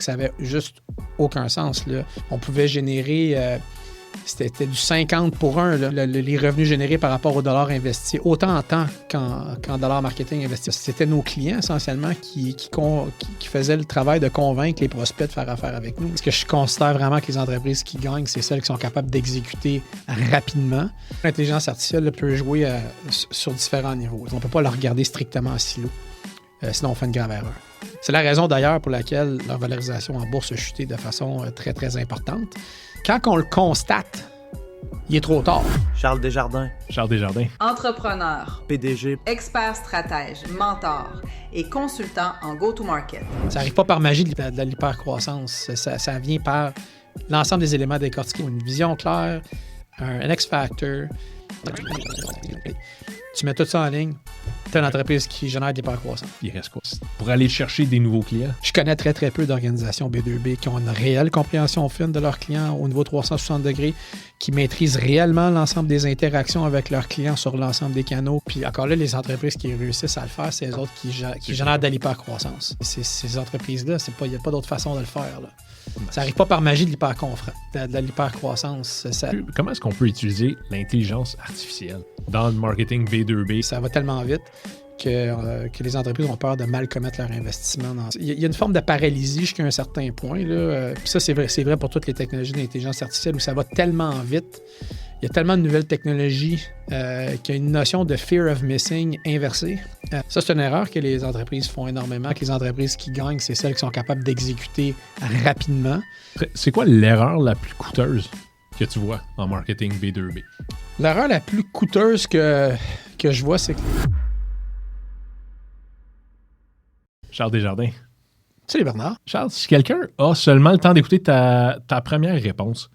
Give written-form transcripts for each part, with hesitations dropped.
Ça avait juste aucun sens, là. On pouvait générer, c'était du 50 pour 1, là, les revenus générés par rapport au dollar investi, autant en temps qu'en dollar marketing investi. C'était nos clients, essentiellement, qui faisaient le travail de convaincre les prospects de faire affaire avec nous. Parce que je considère vraiment que les entreprises qui gagnent, c'est celles qui sont capables d'exécuter rapidement. L'intelligence artificielle là, peut jouer sur différents niveaux. On ne peut pas la regarder strictement en silo. Sinon, on fait une grave erreur. C'est la raison d'ailleurs pour laquelle leur valorisation en bourse a chuté de façon très, très importante. Quand on le constate, il est trop tard. Charles Desjardins. Entrepreneur, PDG. expert stratège, mentor et consultant en go-to-market. Ça n'arrive pas par magie de l'hypercroissance. Ça vient par l'ensemble des éléments décortiqués. Une vision claire, un X-Factor. Tu mets tout ça en ligne, tu as une entreprise qui génère de l'hypercroissance. Il reste quoi? Pour aller chercher des nouveaux clients? Je connais très, très peu d'organisations B2B qui ont une réelle compréhension fine de leurs clients au niveau 360 degrés, qui maîtrisent réellement l'ensemble des interactions avec leurs clients sur l'ensemble des canaux. Puis encore là, les entreprises qui réussissent à le faire, c'est les autres qui génèrent de l'hypercroissance. Ces entreprises-là, il n'y a pas d'autre façon de le faire, là. Ça n'arrive pas par magie de l'hypercroissance. Comment est-ce qu'on peut utiliser l'intelligence artificielle dans le marketing V2B? Ça va tellement vite que les entreprises ont peur de mal commettre leur investissement. Il y a une forme de paralysie jusqu'à un certain point. Là. Puis ça, c'est vrai pour toutes les technologies d'intelligence artificielle où ça va tellement vite. Il y a tellement de nouvelles technologies qu'il y a une notion de fear of missing inversée. Ça, c'est une erreur que les entreprises font énormément. Que les entreprises qui gagnent, c'est celles qui sont capables d'exécuter rapidement. C'est quoi l'erreur la plus coûteuse que tu vois en marketing B2B? L'erreur la plus coûteuse que je vois, c'est que... Charles Desjardins. Salut Bernard. Charles, si quelqu'un a seulement le temps d'écouter ta première réponse,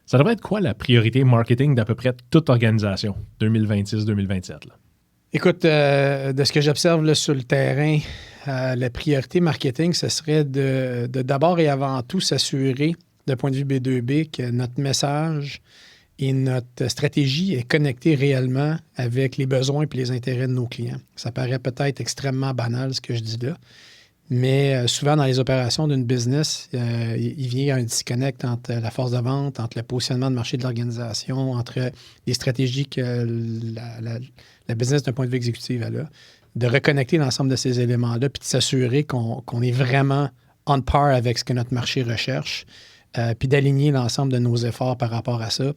ça devrait être quoi la priorité marketing d'à peu près toute organisation 2026-2027? Là? Écoute, de ce que j'observe là, sur le terrain, la priorité marketing, ce serait de d'abord et avant tout s'assurer, d'un point de vue B2B, que notre message et notre stratégie est connectée réellement avec les besoins et les intérêts de nos clients. Ça paraît peut-être extrêmement banal, ce que je dis là, mais souvent dans les opérations d'une business, il vient un disconnect entre la force de vente, entre le positionnement de marché de l'organisation, entre les stratégies que la business d'un point de vue exécutif elle a, de reconnecter l'ensemble de ces éléments-là puis de s'assurer qu'on est vraiment on par avec ce que notre marché recherche, puis d'aligner l'ensemble de nos efforts par rapport à ça.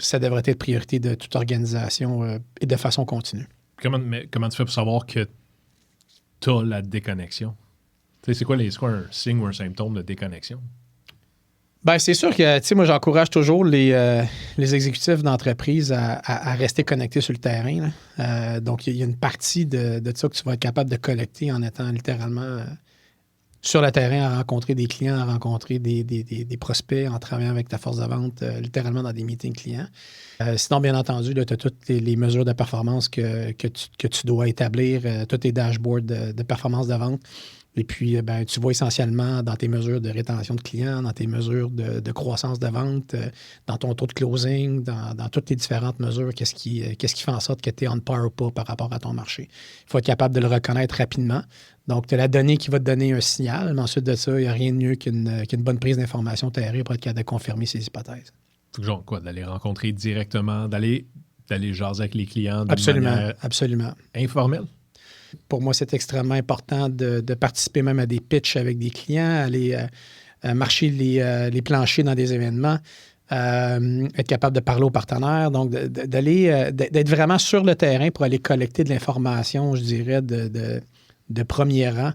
Ça devrait être priorité de toute organisation et de façon continue. Comment tu fais pour savoir que tu as la déconnexion? Tu sais, c'est quoi un signe ou un symptôme de déconnexion? Bien, c'est sûr que, tu sais, moi, j'encourage toujours les exécutifs d'entreprise à rester connectés sur le terrain. Donc, il y a une partie de ça que tu vas être capable de collecter en étant littéralement sur le terrain, à rencontrer des clients, à rencontrer des prospects, en travaillant avec ta force de vente, littéralement dans des meetings clients. Sinon, bien entendu, tu as toutes les mesures de performance que tu dois établir, tous tes dashboards de performance de vente. Et puis, tu vois essentiellement dans tes mesures de rétention de clients, dans tes mesures de croissance de vente, dans ton taux de closing, dans toutes tes différentes mesures, qu'est-ce qui fait en sorte que tu es on par ou pas par rapport à ton marché. Il faut être capable de le reconnaître rapidement. Donc, tu as la donnée qui va te donner un signal, mais ensuite de ça, il n'y a rien de mieux qu'une bonne prise d'information terrestre pour être capable de confirmer ces hypothèses. Faut que genre quoi, d'aller rencontrer directement, d'aller jaser avec les clients de Absolument. informelle? Pour moi, c'est extrêmement important de participer même à des pitchs avec des clients, aller marcher les planchers dans des événements, être capable de parler aux partenaires, donc d'être vraiment sur le terrain pour aller collecter de l'information, je dirais, de premier rang.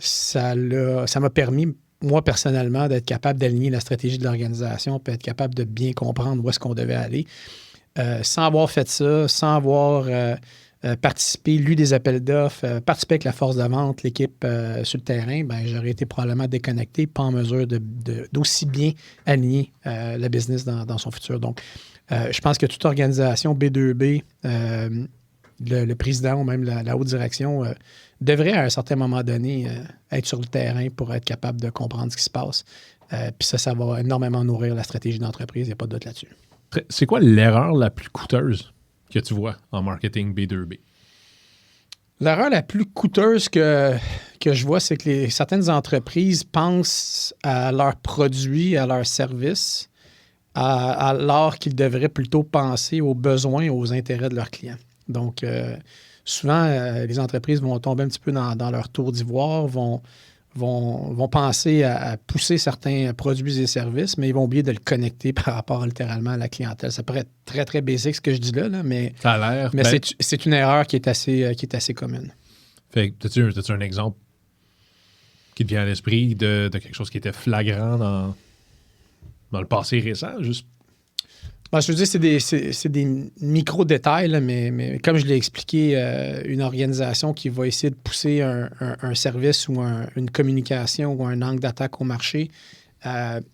Ça m'a permis, moi, personnellement, d'être capable d'aligner la stratégie de l'organisation puis être capable de bien comprendre où est-ce qu'on devait aller. Sans avoir fait ça, sans avoir participé, lu des appels d'offres, participé avec la force de vente, l'équipe sur le terrain, j'aurais été probablement déconnecté, pas en mesure d'aussi bien aligner la business dans son futur. Donc, je pense que toute organisation B2B, le président ou même la haute direction devrait, à un certain moment donné, être sur le terrain pour être capable de comprendre ce qui se passe. Puis ça va énormément nourrir la stratégie d'entreprise, il n'y a pas de doute là-dessus. C'est quoi l'erreur la plus coûteuse que tu vois en marketing B2B? L'erreur la plus coûteuse que je vois, c'est que certaines entreprises pensent à leurs produits, à leurs services, alors qu'ils devraient plutôt penser aux besoins et aux intérêts de leurs clients. Donc, souvent, les entreprises vont tomber un petit peu dans leur tour d'ivoire, vont penser à pousser certains produits et services, mais ils vont oublier de le connecter par rapport littéralement à la clientèle. Ça pourrait être très, très basique ce que je dis là, mais, Ça a l'air. mais c'est une erreur qui est assez commune. Fait que, t'as-tu un exemple qui te vient à l'esprit de quelque chose qui était flagrant dans le passé récent? Juste... Ben, je veux dire, c'est des micro-détails, là, mais comme je l'ai expliqué, une organisation qui va essayer de pousser un service ou une communication ou un angle d'attaque au marché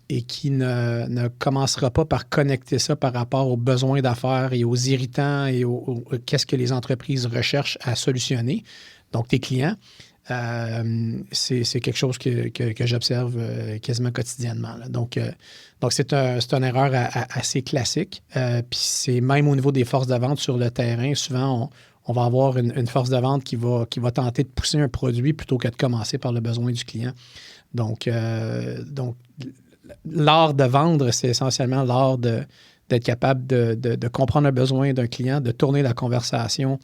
et qui ne commencera pas par connecter ça par rapport aux besoins d'affaires et aux irritants et qu'est-ce que les entreprises recherchent à solutionner, donc tes clients, c'est quelque chose que j'observe quasiment quotidiennement, là. Donc, c'est une erreur assez classique. Puis c'est même au niveau des forces de vente sur le terrain. Souvent, on va avoir une force de vente qui va tenter de pousser un produit plutôt que de commencer par le besoin du client. Donc l'art de vendre, c'est essentiellement l'art d'être capable de comprendre le besoin d'un client, de tourner la conversation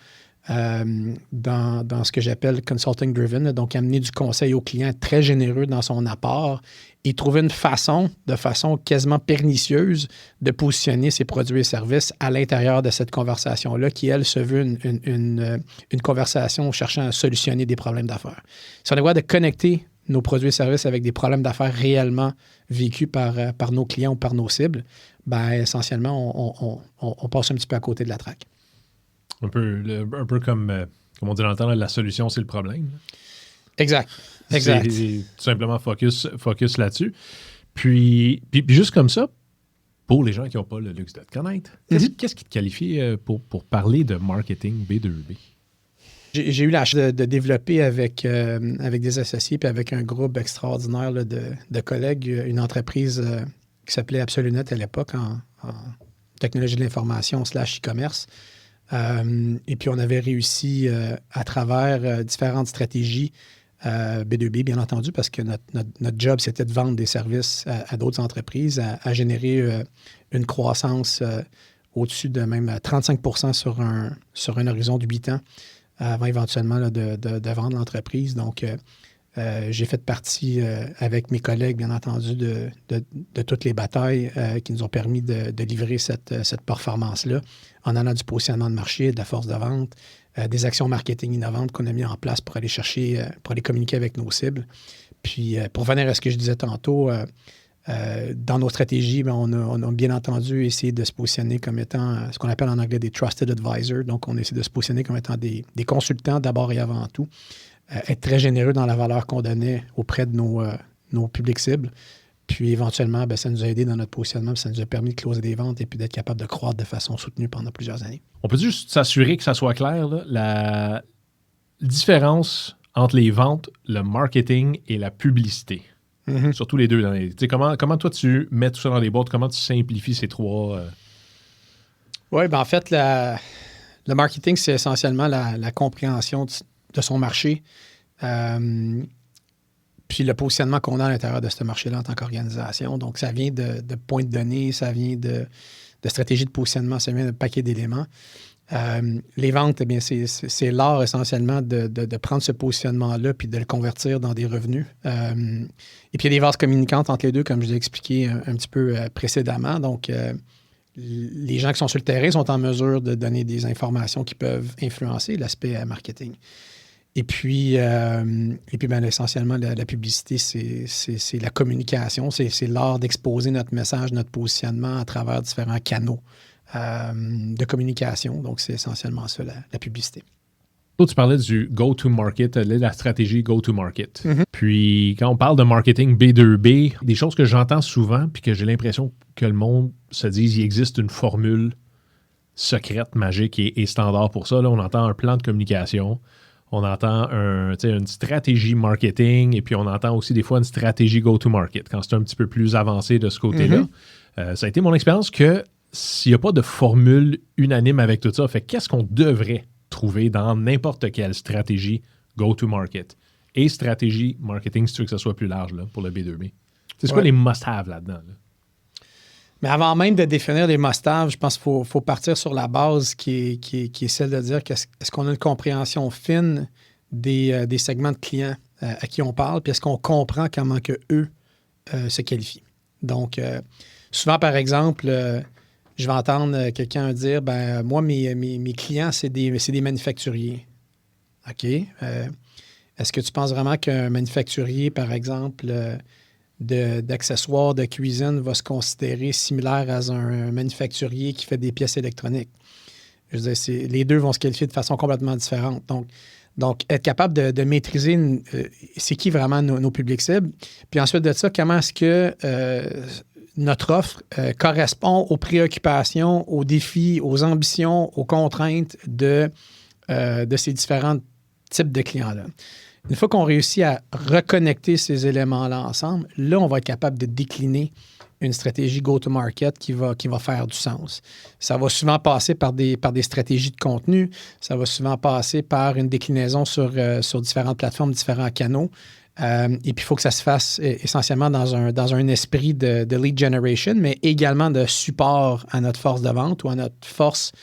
dans ce que j'appelle consulting driven, donc amener du conseil au client, très généreux dans son apport et trouver de façon quasiment pernicieuse de positionner ses produits et services à l'intérieur de cette conversation-là, qui, elle, se veut une conversation cherchant à solutionner des problèmes d'affaires. Si on est capable de connecter nos produits et services avec des problèmes d'affaires réellement vécus par nos clients ou par nos cibles, ben essentiellement, on passe un petit peu à côté de la traque. Un peu comme on dit dans le temps, là, la solution, c'est le problème. Exact. C'est tout simplement focus là-dessus. Puis juste comme ça, pour les gens qui n'ont pas le luxe de te connaître, qu'est-ce qui te qualifie pour parler de marketing B2B? J'ai eu la chance de développer avec des associés puis avec un groupe extraordinaire là, de collègues, une entreprise qui s'appelait Absolunet à l'époque en technologie de l'information / e-commerce. Et puis, on avait réussi à travers différentes stratégies B2B, bien entendu, parce que notre job, c'était de vendre des services à d'autres entreprises, à générer une croissance au-dessus de même 35 % sur un horizon de 8 ans, avant éventuellement là, de vendre l'entreprise. Donc, j'ai fait partie avec mes collègues, bien entendu, de toutes les batailles qui nous ont permis de livrer cette performance-là en allant du positionnement de marché, de la force de vente, des actions marketing innovantes qu'on a mis en place pour aller chercher, pour aller communiquer avec nos cibles. Puis, pour venir à ce que je disais tantôt, dans nos stratégies, bien, on a bien entendu essayé de se positionner comme étant ce qu'on appelle en anglais des trusted advisors. Donc, on essaie de se positionner comme étant des consultants d'abord et avant tout. Être très généreux dans la valeur qu'on donnait auprès de nos publics cibles. Puis éventuellement, bien, ça nous a aidé dans notre positionnement, puis ça nous a permis de closer des ventes et puis d'être capable de croître de façon soutenue pendant plusieurs années. On peut juste s'assurer que ça soit clair, là, la différence entre les ventes, le marketing et la publicité. Mm-hmm. Surtout les deux. Comment toi, tu mets tout ça dans les boîtes? Comment tu simplifies ces trois? Oui, bien en fait, le marketing, c'est essentiellement la compréhension de son marché, puis le positionnement qu'on a à l'intérieur de ce marché-là en tant qu'organisation. Donc, ça vient de points de données, ça vient de stratégie de positionnement, ça vient d'un paquet d'éléments. Les ventes, eh bien, c'est l'art essentiellement de prendre ce positionnement-là puis de le convertir dans des revenus. Et puis, il y a des vases communicantes entre les deux, comme je l'ai expliqué un petit peu précédemment. Donc, les gens qui sont sur le terrain sont en mesure de donner des informations qui peuvent influencer l'aspect marketing. Et puis bien, essentiellement, la publicité, c'est la communication, c'est l'art d'exposer notre message, notre positionnement à travers différents canaux de communication. Donc, c'est essentiellement ça, la publicité. Tu parlais du go-to-market, la stratégie go-to-market. Mm-hmm. Puis, quand on parle de marketing B2B, des choses que j'entends souvent puis que j'ai l'impression que le monde se dise il existe une formule secrète, magique et standard pour ça. Là, on entend un plan de communication. On entend une stratégie marketing et puis on entend aussi des fois une stratégie go-to-market quand c'est un petit peu plus avancé de ce côté-là. Mm-hmm. Ça a été mon expérience que s'il n'y a pas de formule unanime avec tout ça, fait qu'est-ce qu'on devrait retrouver dans n'importe quelle stratégie go-to-market. Et stratégie marketing, si tu veux que ça soit plus large là, pour le B2B. C'est quoi les must-have là-dedans? Là? Mais avant même de définir les must-have, je pense qu'il faut partir sur la base qui est celle de dire est-ce qu'on a une compréhension fine des segments de clients à qui on parle, puis est-ce qu'on comprend comment que eux se qualifient. Donc, souvent, par exemple, je vais entendre quelqu'un dire, moi, mes clients, c'est des manufacturiers. OK. Est-ce que tu penses vraiment qu'un manufacturier, par exemple, d'accessoires de cuisine va se considérer similaire à un manufacturier qui fait des pièces électroniques? Je veux dire, les deux vont se qualifier de façon complètement différente. Donc être capable de maîtriser c'est qui vraiment nos publics cibles. Puis ensuite de ça, comment est-ce que notre offre correspond aux préoccupations, aux défis, aux ambitions, aux contraintes de ces différents types de clients-là. Une fois qu'on réussit à reconnecter ces éléments-là ensemble, là, on va être capable de décliner une stratégie go-to-market qui va faire du sens. Ça va souvent passer par des stratégies de contenu. Ça va souvent passer par une déclinaison sur différentes plateformes, différents canaux. Et puis, il faut que ça se fasse essentiellement dans un esprit de lead generation, mais également de support à notre force de vente ou à notre force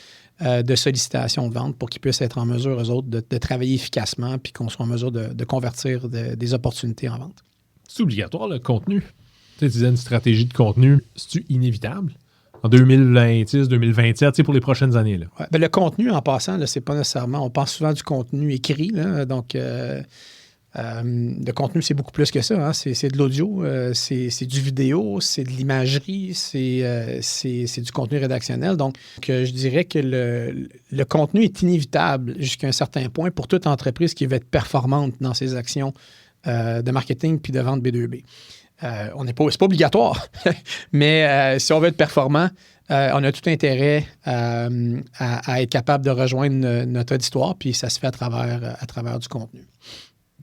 de sollicitation de vente pour qu'ils puissent être en mesure, eux autres, de travailler efficacement puis qu'on soit en mesure de convertir des opportunités en vente. C'est obligatoire, le contenu? Tu disais une stratégie de contenu, c'est-tu inévitable? En 2026, 2027, pour les prochaines années? Là. Ouais, le contenu, en passant, là, c'est pas nécessairement... On pense souvent du contenu écrit, là, donc... le contenu, c'est beaucoup plus que ça. Hein? C'est de l'audio, c'est du vidéo, c'est de l'imagerie, c'est du contenu rédactionnel. Donc, je dirais que le contenu est inévitable jusqu'à un certain point pour toute entreprise qui veut être performante dans ses actions de marketing puis de vente B2B. C'est pas obligatoire, mais si on veut être performant, on a tout intérêt à être capable de rejoindre notre auditoire, puis ça se fait à travers du contenu.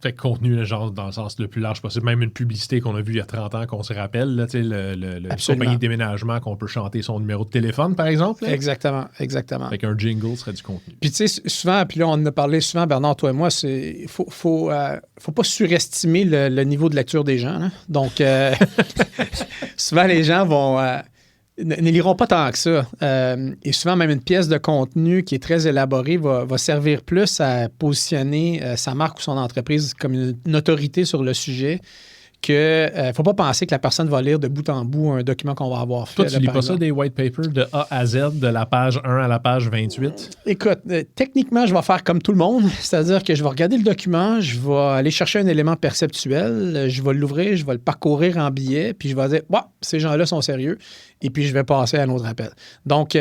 Fait que contenu, là, genre dans le sens le plus large possible, même une publicité qu'on a vue il y a 30 ans, qu'on se rappelle, là, le compagnie de déménagement qu'on peut chanter son numéro de téléphone, par exemple. Là. Exactement. Fait qu'un jingle serait du contenu. Puis tu sais, souvent, puis là, on en a parlé souvent, Bernard, toi et moi, il faut pas surestimer le niveau de lecture des gens. Là. Donc, souvent, les gens ne liront pas tant que ça. Et souvent, même une pièce de contenu qui est très élaborée va servir plus à positionner sa marque ou son entreprise comme une autorité sur le sujet que ne faut pas penser que la personne va lire de bout en bout un document qu'on va avoir fait. Toi, tu lis pas ça, des white papers de A à Z, de la page 1 à la page 28? Écoute, techniquement, je vais faire comme tout le monde, c'est-à-dire que je vais regarder le document, je vais aller chercher un élément perceptuel, je vais l'ouvrir, je vais le parcourir en billet, puis je vais dire, ces gens-là sont sérieux, et puis je vais passer à un autre appel. Donc,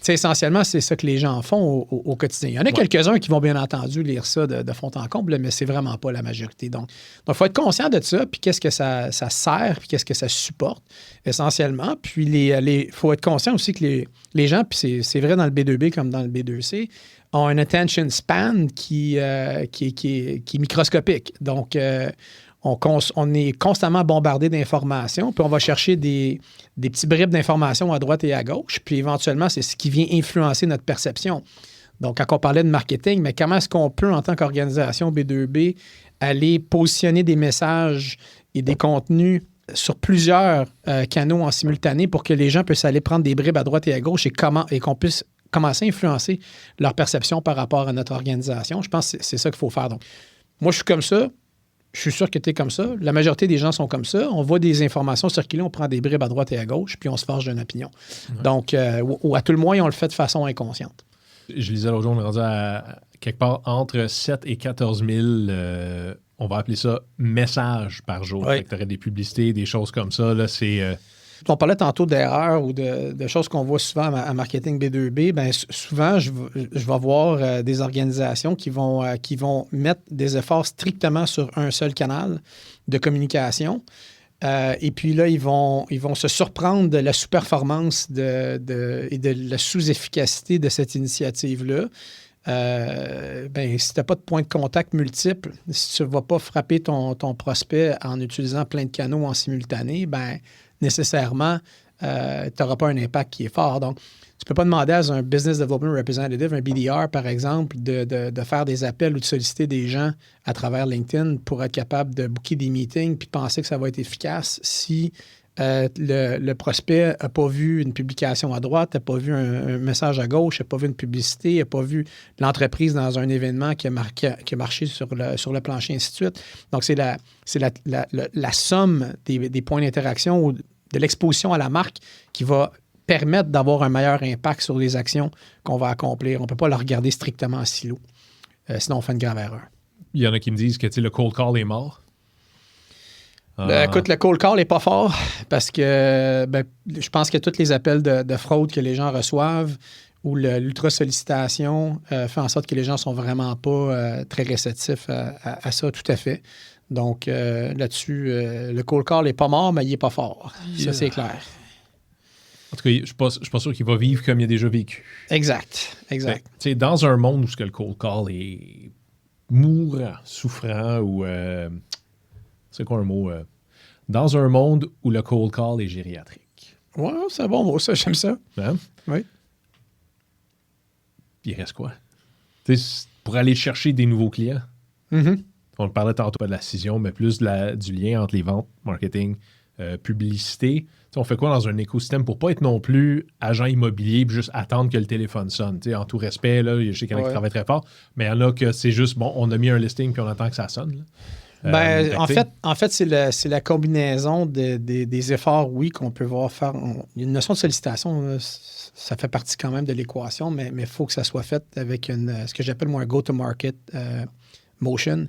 essentiellement, c'est ça que les gens font au quotidien. Il y en a quelques-uns qui vont bien entendu lire ça de fond en comble, mais c'est vraiment pas la majorité. Donc, il faut être conscient de ça, puis qu'est-ce que ça sert, puis qu'est-ce que ça supporte, essentiellement. Puis, il faut être conscient aussi que les gens, puis c'est vrai dans le B2B comme dans le B2C, ont un attention span qui est microscopique. Donc, on est constamment bombardé d'informations, puis on va chercher des petits bribes d'informations à droite et à gauche, puis éventuellement, c'est ce qui vient influencer notre perception. Donc, quand on parlait de marketing, mais comment est-ce qu'on peut, en tant qu'organisation B2B, aller positionner des messages et des contenus sur plusieurs canaux en simultané pour que les gens puissent aller prendre des bribes à droite et à gauche et qu'on puisse commencer à influencer leur perception par rapport à notre organisation? Je pense que c'est ça qu'il faut faire. Donc, moi, je suis comme ça. Je suis sûr que tu es comme ça. La majorité des gens sont comme ça. On voit des informations circuler, on prend des bribes à droite et à gauche, puis on se forge d'une opinion. Ouais. Donc, ou à tout le moins, on le fait de façon inconsciente. Je lisais l'autre jour, on est rendu à quelque part entre 7 et 14 000, on va appeler ça messages par jour. Oui. Tu aurais des publicités, des choses comme ça. Là, c'est... On parlait tantôt d'erreurs ou de choses qu'on voit souvent à marketing B2B. Bien, souvent, je vais voir des organisations qui vont mettre des efforts strictement sur un seul canal de communication. Et puis là, ils vont se surprendre de la sous-performance et de la sous-efficacité de cette initiative-là. si tu n'as pas de points de contact multiples, si tu ne vas pas frapper ton prospect en utilisant plein de canaux en simultané, nécessairement, tu n'auras pas un impact qui est fort. Donc, tu ne peux pas demander à un Business Development Representative, un BDR, par exemple, de faire des appels ou de solliciter des gens à travers LinkedIn pour être capable de booker des meetings puis penser que ça va être efficace si le prospect n'a pas vu une publication à droite, n'a pas vu un message à gauche, n'a pas vu une publicité, n'a pas vu l'entreprise dans un événement qui a marché sur le plancher, ainsi de suite. Donc, c'est la somme des points d'interaction ou de l'exposition à la marque qui va permettre d'avoir un meilleur impact sur les actions qu'on va accomplir. On ne peut pas le regarder strictement en silo. Sinon, on fait une grave erreur. Il y en a qui me disent que le cold call est mort. Écoute, le cold call n'est pas fort parce que je pense que tous les appels de fraude que les gens reçoivent ou l'ultra-sollicitation fait en sorte que les gens ne sont vraiment pas très réceptifs à ça, tout à fait. Donc, là-dessus, le cold call n'est pas mort, mais il n'est pas fort. Ça, c'est clair. En tout cas, je ne suis pas sûr qu'il va vivre comme il a déjà vécu. Exact. Dans un monde où le cold call est mourant, souffrant ou... c'est quoi un mot? Dans un monde où le cold call est gériatrique. Ouais, c'est un bon mot, ça, j'aime ça. Hein? Oui. Il reste quoi? Pour aller chercher des nouveaux clients. Mm-hmm. On parlait tantôt pas de la scission, mais plus du lien entre les ventes, marketing, publicité. On fait quoi dans un écosystème pour pas être non plus agent immobilier et juste attendre que le téléphone sonne? En tout respect, là, je sais qu'il y en a qui travaillent très fort, mais il y en a que c'est juste, on a mis un listing puis on attend que ça sonne. En fait, c'est la combinaison des efforts, oui, qu'on peut voir faire. Il y a une notion de sollicitation, ça fait partie quand même de l'équation, mais il faut que ça soit fait avec ce que j'appelle moi un go-to-market motion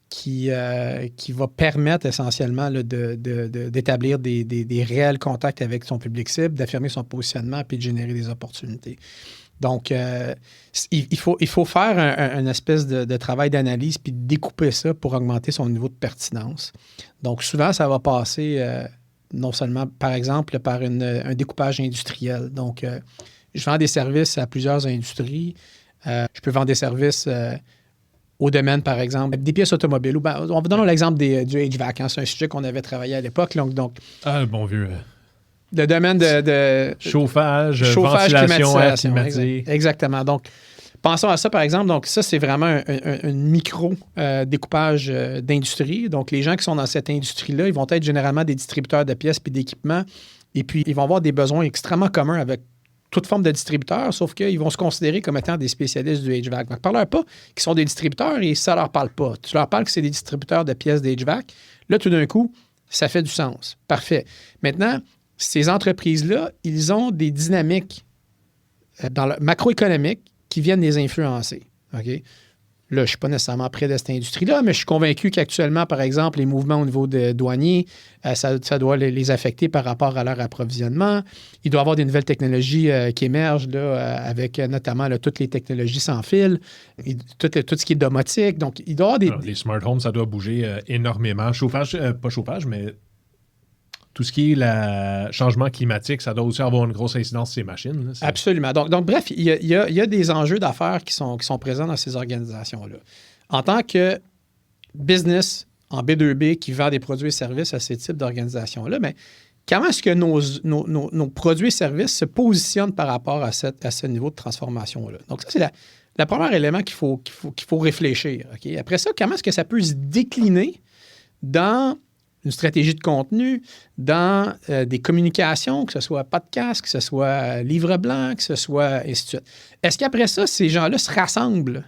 qui va permettre essentiellement là, d'établir des réels contacts avec son public cible, d'affirmer son positionnement puis de générer des opportunités. Donc, il faut faire une espèce de travail d'analyse puis de découper ça pour augmenter son niveau de pertinence. Donc, souvent, ça va passer non seulement, par exemple, par un découpage industriel. Donc, je vends des services à plusieurs industries. Je peux vendre des services au domaine, par exemple, des pièces automobiles. On va donner l'exemple du HVAC. C'est un sujet qu'on avait travaillé à l'époque. Donc, le bon vieux... Le domaine de chauffage, ventilation, air climatisé. Exactement. Donc, pensons à ça, par exemple. Donc, ça, c'est vraiment un micro-découpage d'industrie. Donc, les gens qui sont dans cette industrie-là, ils vont être généralement des distributeurs de pièces puis d'équipements. Et puis, ils vont avoir des besoins extrêmement communs avec toute forme de distributeurs, sauf qu'ils vont se considérer comme étant des spécialistes du HVAC. Donc, parle-leur pas qu'ils sont des distributeurs et ça leur parle pas. Tu leur parles que c'est des distributeurs de pièces d'HVAC. Là, tout d'un coup, ça fait du sens. Parfait. Maintenant, ces entreprises-là, ils ont des dynamiques dans le macroéconomique qui viennent les influencer. OK? Là, je ne suis pas nécessairement près de cette industrie-là, mais je suis convaincu qu'actuellement, par exemple, les mouvements au niveau des douaniers, ça doit les affecter par rapport à leur approvisionnement. Il doit y avoir des nouvelles technologies qui émergent là, avec notamment là, toutes les technologies sans fil, et tout ce qui est domotique. Donc, il doit y avoir des... Alors, les smart homes, ça doit bouger énormément. Chauffage, pas chauffage, mais... Tout ce qui est le changement climatique, ça doit aussi avoir une grosse incidence sur ces machines. Là, absolument. Donc, bref, il y a des enjeux d'affaires qui sont présents dans ces organisations-là. En tant que business en B2B qui vend des produits et services à ces types d'organisations-là, mais comment est-ce que nos produits et services se positionnent par rapport à ce niveau de transformation-là? Donc, ça, c'est le premier élément qu'il faut réfléchir. Okay? Après ça, comment est-ce que ça peut se décliner dans une stratégie de contenu, dans des communications, que ce soit podcast, que ce soit livre blanc, que ce soit ainsi de suite. Est-ce qu'après ça, ces gens-là se rassemblent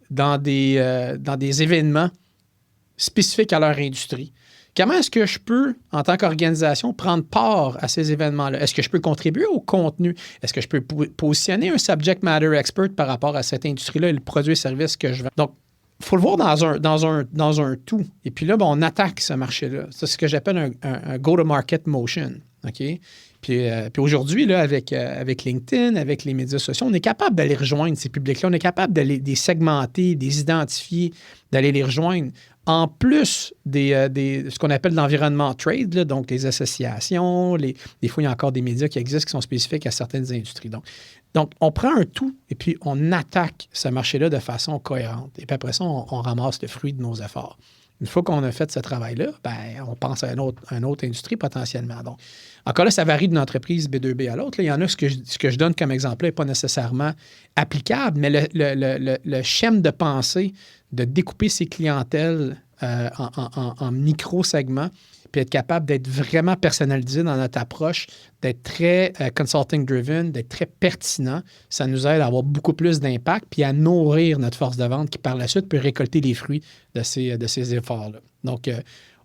dans des événements spécifiques à leur industrie? Comment est-ce que je peux, en tant qu'organisation, prendre part à ces événements-là? Est-ce que je peux contribuer au contenu? Est-ce que je peux positionner un subject matter expert par rapport à cette industrie-là et le produit et service que je vends? Donc, il faut le voir dans un tout. Et puis là, on attaque ce marché-là. C'est ce que j'appelle un go-to-market motion. OK? Puis aujourd'hui, là, avec LinkedIn, avec les médias sociaux, on est capable d'aller rejoindre ces publics-là. On est capable de les segmenter, de les identifier, d'aller les rejoindre. En plus ce qu'on appelle l'environnement trade, là, donc les associations, des fois, il y a encore des médias qui existent qui sont spécifiques à certaines industries. Donc, on prend un tout et puis on attaque ce marché-là de façon cohérente. Et puis après ça, on ramasse le fruit de nos efforts. Une fois qu'on a fait ce travail-là, on pense à une autre industrie potentiellement. Donc, encore là, ça varie d'une entreprise B2B à l'autre. Là, il y en a ce que je donne comme exemple n'est pas nécessairement applicable, mais le schème de pensée de découper ses clientèles en micro-segments, puis être capable d'être vraiment personnalisé dans notre approche, d'être très consulting-driven, d'être très pertinent, ça nous aide à avoir beaucoup plus d'impact puis à nourrir notre force de vente qui, par la suite, peut récolter les fruits de ces efforts-là. Donc,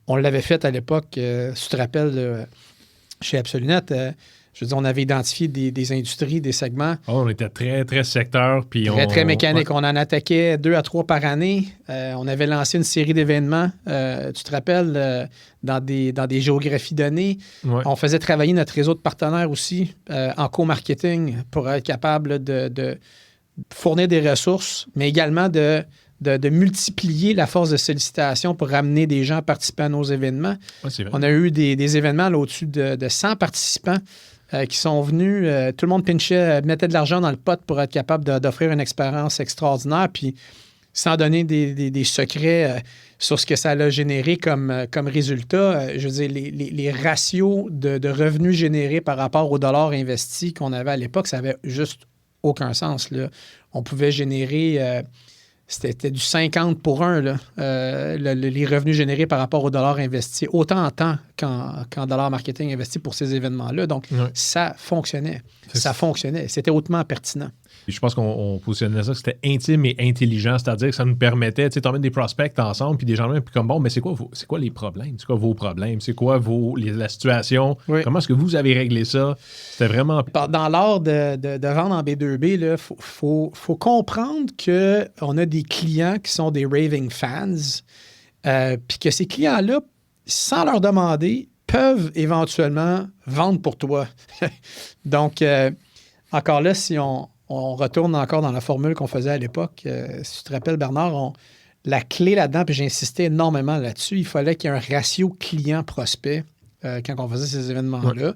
on l'avait fait à l'époque, si tu te rappelles, chez Absolunet, je veux dire, on avait identifié des industries, des segments. On était très, très secteur. Puis très mécanique. Ouais. On en attaquait 2 à 3 par année. On avait lancé une série d'événements, tu te rappelles, dans des géographies données. Ouais. On faisait travailler notre réseau de partenaires aussi en co-marketing pour être capable de fournir des ressources, mais également de multiplier la force de sollicitation pour ramener des gens à participer à nos événements. Ouais, c'est vrai. On a eu des événements là, au-dessus de 100 participants qui sont venus. Tout le monde pinchait, mettait de l'argent dans le pot pour être capable d'offrir une expérience extraordinaire. Puis, sans donner des secrets sur ce que ça a généré comme résultat, je veux dire, les ratios de revenus générés par rapport aux dollars investis qu'on avait à l'époque, ça n'avait juste aucun sens, là. On pouvait générer... C'était du 50 pour 1, là, les revenus générés par rapport aux dollars investis, autant en temps qu'en dollars marketing investis pour ces événements-là. Donc, ça fonctionnait. Fonctionnait. C'était hautement pertinent. Et je pense qu'on positionnait ça, c'était intime et intelligent, c'est-à-dire que ça nous permettait, tu sais, t'emmènes des prospects ensemble, puis des gens, puis comme bon, mais c'est quoi les problèmes? C'est quoi vos problèmes? C'est quoi la situation? Oui. Comment est-ce que vous avez réglé ça? C'était vraiment... Dans l'art de vendre en B2B, il faut comprendre qu'on a des clients qui sont des raving fans, puis que ces clients-là, sans leur demander, peuvent éventuellement vendre pour toi. Donc, encore là, si on retourne encore dans la formule qu'on faisait à l'époque. Si tu te rappelles, Bernard, la clé là-dedans, puis j'insistais énormément là-dessus, il fallait qu'il y ait un ratio client-prospect quand on faisait ces événements-là.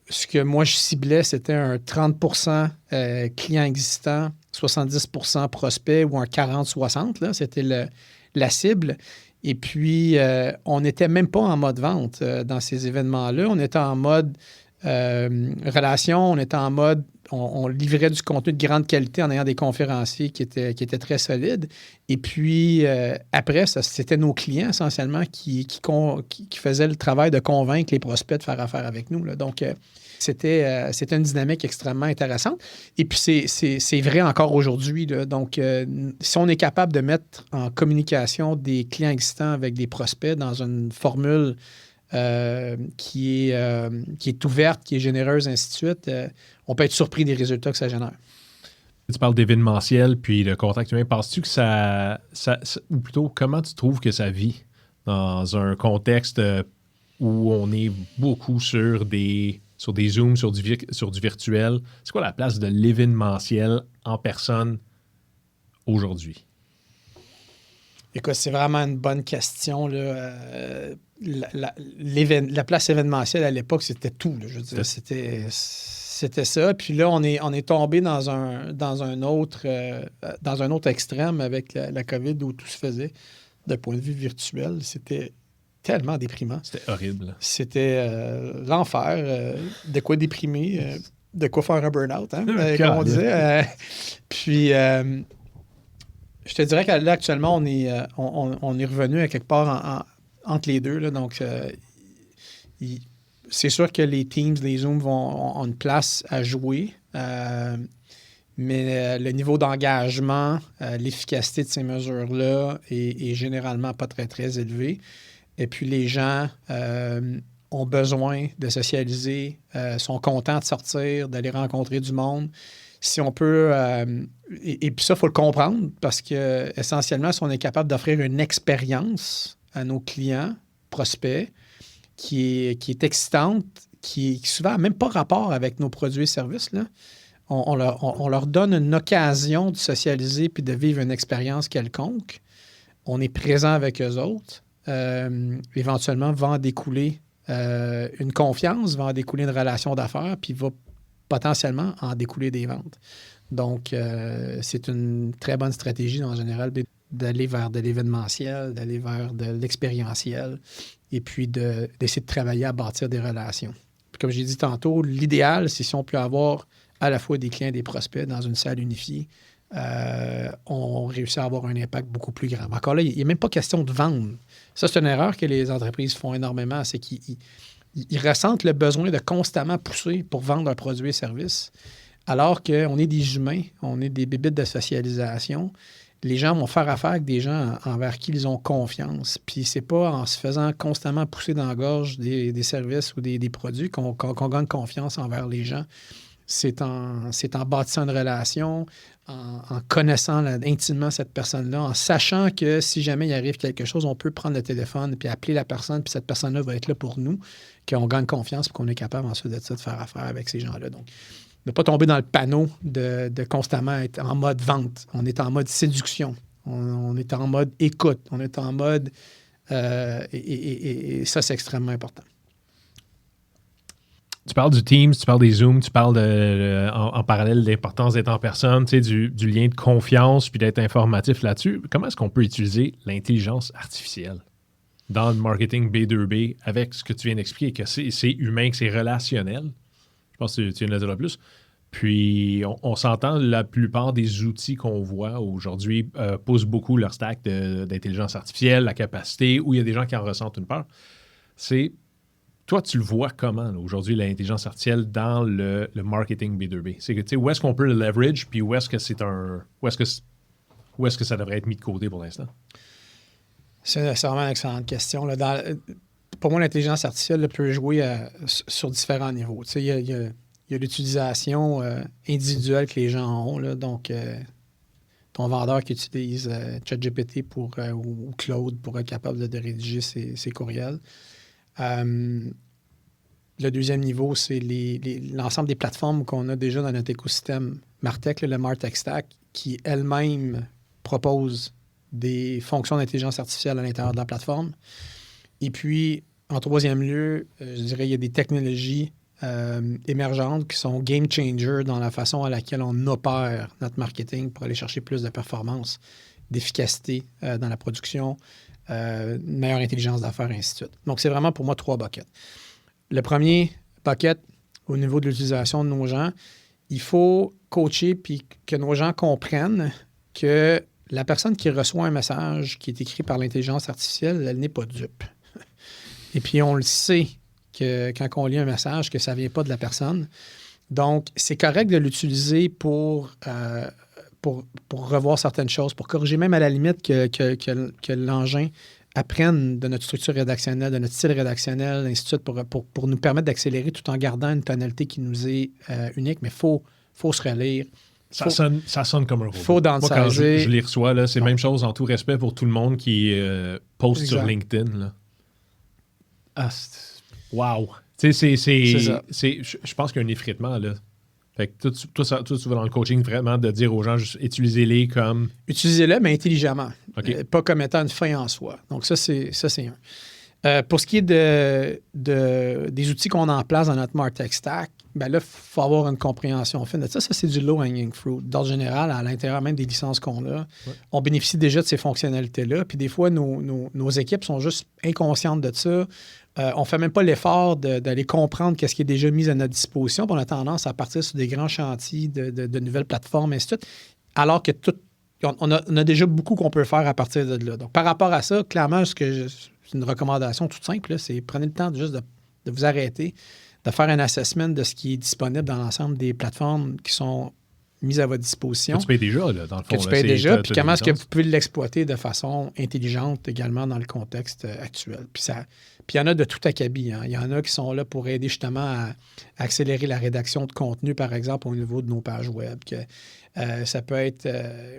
Ce que moi, je ciblais, c'était un 30% client existant, 70% prospect ou un 40-60. Là, c'était la cible. Et puis, on n'était même pas en mode vente dans ces événements-là. On était en mode relation, on était en mode... On livrait du contenu de grande qualité en ayant des conférenciers qui étaient très solides. Et puis, après, c'était nos clients, essentiellement, qui faisaient le travail de convaincre les prospects de faire affaire avec nous, là. Donc, c'était une dynamique extrêmement intéressante. Et puis, c'est vrai encore aujourd'hui, là. Donc, si on est capable de mettre en communication des clients existants avec des prospects dans une formule qui est ouverte, qui est généreuse, ainsi de suite, on peut être surpris des résultats que ça génère. Tu parles d'événementiel puis de contact humain. Penses-tu que ça ou plutôt, comment tu trouves que ça vit dans un contexte où on est beaucoup sur des Zooms, sur du virtuel? C'est quoi la place de l'événementiel en personne aujourd'hui? Écoute, c'est vraiment une bonne question, là. La place événementielle à l'époque, c'était tout, là. Je veux dire, c'était ça. Puis là, on est tombé dans un autre extrême avec la COVID où tout se faisait d'un point de vue virtuel. C'était tellement déprimant. C'était horrible. C'était l'enfer. De quoi déprimer, de quoi faire un burn-out, hein, comme on disait. Puis... je te dirais que là, actuellement, on est revenu à quelque part entre les deux, là. Donc, c'est sûr que les Teams, les Zooms ont une place à jouer, mais le niveau d'engagement, l'efficacité de ces mesures-là est généralement pas très, très élevé. Et puis, les gens ont besoin de socialiser, sont contents de sortir, d'aller rencontrer du monde. Si on peut... et puis ça, il faut le comprendre parce que essentiellement, si on est capable d'offrir une expérience à nos clients, prospects, qui est excitante, qui souvent n'a même pas rapport avec nos produits et services, là. On leur donne une occasion de socialiser puis de vivre une expérience quelconque. On est présent avec eux autres. Éventuellement, va en découler une confiance, va en découler une relation d'affaires, puis va potentiellement en découler des ventes. Donc, c'est une très bonne stratégie en général d'aller vers de l'événementiel, d'aller vers de l'expérientiel et puis d'essayer de travailler à bâtir des relations. Puis comme j'ai dit tantôt, l'idéal, c'est si on peut avoir à la fois des clients et des prospects dans une salle unifiée, on réussit à avoir un impact beaucoup plus grand. Mais encore là, il n'est même pas question de vendre. Ça, c'est une erreur que les entreprises font énormément, c'est qu'ils ressentent le besoin de constamment pousser pour vendre un produit et service, alors qu'on est des humains, on est des bébites de socialisation. Les gens vont faire affaire avec des gens envers qui ils ont confiance. Puis c'est pas en se faisant constamment pousser dans la gorge des services ou des produits qu'on gagne confiance envers les gens. C'est en bâtissant une relation, en connaissant intimement cette personne-là, en sachant que si jamais il arrive quelque chose, on peut prendre le téléphone puis appeler la personne, puis cette personne-là va être là pour nous, qu'on gagne confiance et qu'on est capable ensuite de ça de faire affaire avec ces gens-là. Donc, ne pas tomber dans le panneau de constamment être en mode vente. On est en mode séduction. On est en mode écoute. On est en mode... et ça, c'est extrêmement important. Tu parles du Teams, tu parles des Zooms, tu parles en parallèle de l'importance d'être en personne, tu sais, du lien de confiance puis d'être informatif là-dessus. Comment est-ce qu'on peut utiliser l'intelligence artificielle dans le marketing B2B avec ce que tu viens d'expliquer, que c'est humain, que c'est relationnel? Je pense que tu viens de le dire le plus. Puis, on s'entend, la plupart des outils qu'on voit aujourd'hui poussent beaucoup leur stack d'intelligence artificielle, la capacité, où il y a des gens qui en ressentent une peur. Toi, tu le vois comment, là, aujourd'hui, l'intelligence artificielle dans le marketing B2B? C'est que, tu sais, où est-ce qu'on peut le leverage, puis où est-ce que ça devrait être mis de côté pour l'instant? C'est vraiment une excellente question. Là. Pour moi, l'intelligence artificielle peut jouer sur différents niveaux. Tu sais, il y a l'utilisation individuelle que les gens ont. Là, donc, ton vendeur qui utilise ChatGPT ou Claude pour être capable de rédiger ses courriels. Le deuxième niveau, c'est l'ensemble des plateformes qu'on a déjà dans notre écosystème MarTech, le MarTech Stack, qui elles-mêmes proposent des fonctions d'intelligence artificielle à l'intérieur de la plateforme. Et puis, en troisième lieu, je dirais, il y a des technologies émergentes qui sont game changers dans la façon à laquelle on opère notre marketing pour aller chercher plus de performance, d'efficacité dans la production, une meilleure intelligence d'affaires, et ainsi de suite. Donc, c'est vraiment pour moi 3 buckets. Le premier bucket, au niveau de l'utilisation de nos gens, il faut coacher puis que nos gens comprennent que la personne qui reçoit un message qui est écrit par l'intelligence artificielle, elle n'est pas dupe. Et puis, on le sait que quand on lit un message, que ça ne vient pas de la personne. Donc, c'est correct de l'utiliser pour revoir certaines choses, pour corriger même à la limite que l'engin apprenne de notre structure rédactionnelle, de notre style rédactionnel, ainsi de suite, pour nous permettre d'accélérer tout en gardant une tonalité qui nous est unique. Mais il faut se relire. Ça sonne comme un robot. Faut Moi, quand je les reçois, là, c'est la Non. même chose en tout respect pour tout le monde qui poste Exact. sur LinkedIn. Là. Ah, Wow! Tu sais, C'est ça. je pense qu'il y a un effritement, là. Fait que toi, tu vas dans le coaching vraiment de dire aux gens, juste utilisez-les comme... Utilisez-le, mais intelligemment. OK. Pas comme étant une fin en soi. Donc, ça, c'est un. Pour ce qui est des outils qu'on a en place dans notre MarTech Stack, ben là, il faut avoir une compréhension fine de ça. Ça, c'est du low-hanging fruit. D'ordre général, à l'intérieur même des licences qu'on a, on bénéficie déjà de ces fonctionnalités-là. Puis des fois, nos équipes sont juste inconscientes de ça. On ne fait même pas l'effort d'aller comprendre qu'est-ce qui est déjà mis à notre disposition. Puis on a tendance à partir sur des grands chantiers de nouvelles plateformes, et ainsi de suite, alors que on a déjà beaucoup qu'on peut faire à partir de là. Donc, par rapport à ça, clairement, c'est une recommandation toute simple, là, c'est prenez le temps de vous arrêter, de faire un assessment de ce qui est disponible dans l'ensemble des plateformes qui sont mises à votre disposition. Que tu payes déjà, là, dans le fond. Que tu payes déjà, puis comment est-ce que vous pouvez l'exploiter de façon intelligente également dans le contexte actuel. Puis il y en a de tout acabit. Hein. Il y en a qui sont là pour aider justement à accélérer la rédaction de contenu, par exemple, au niveau de nos pages web. Ça peut être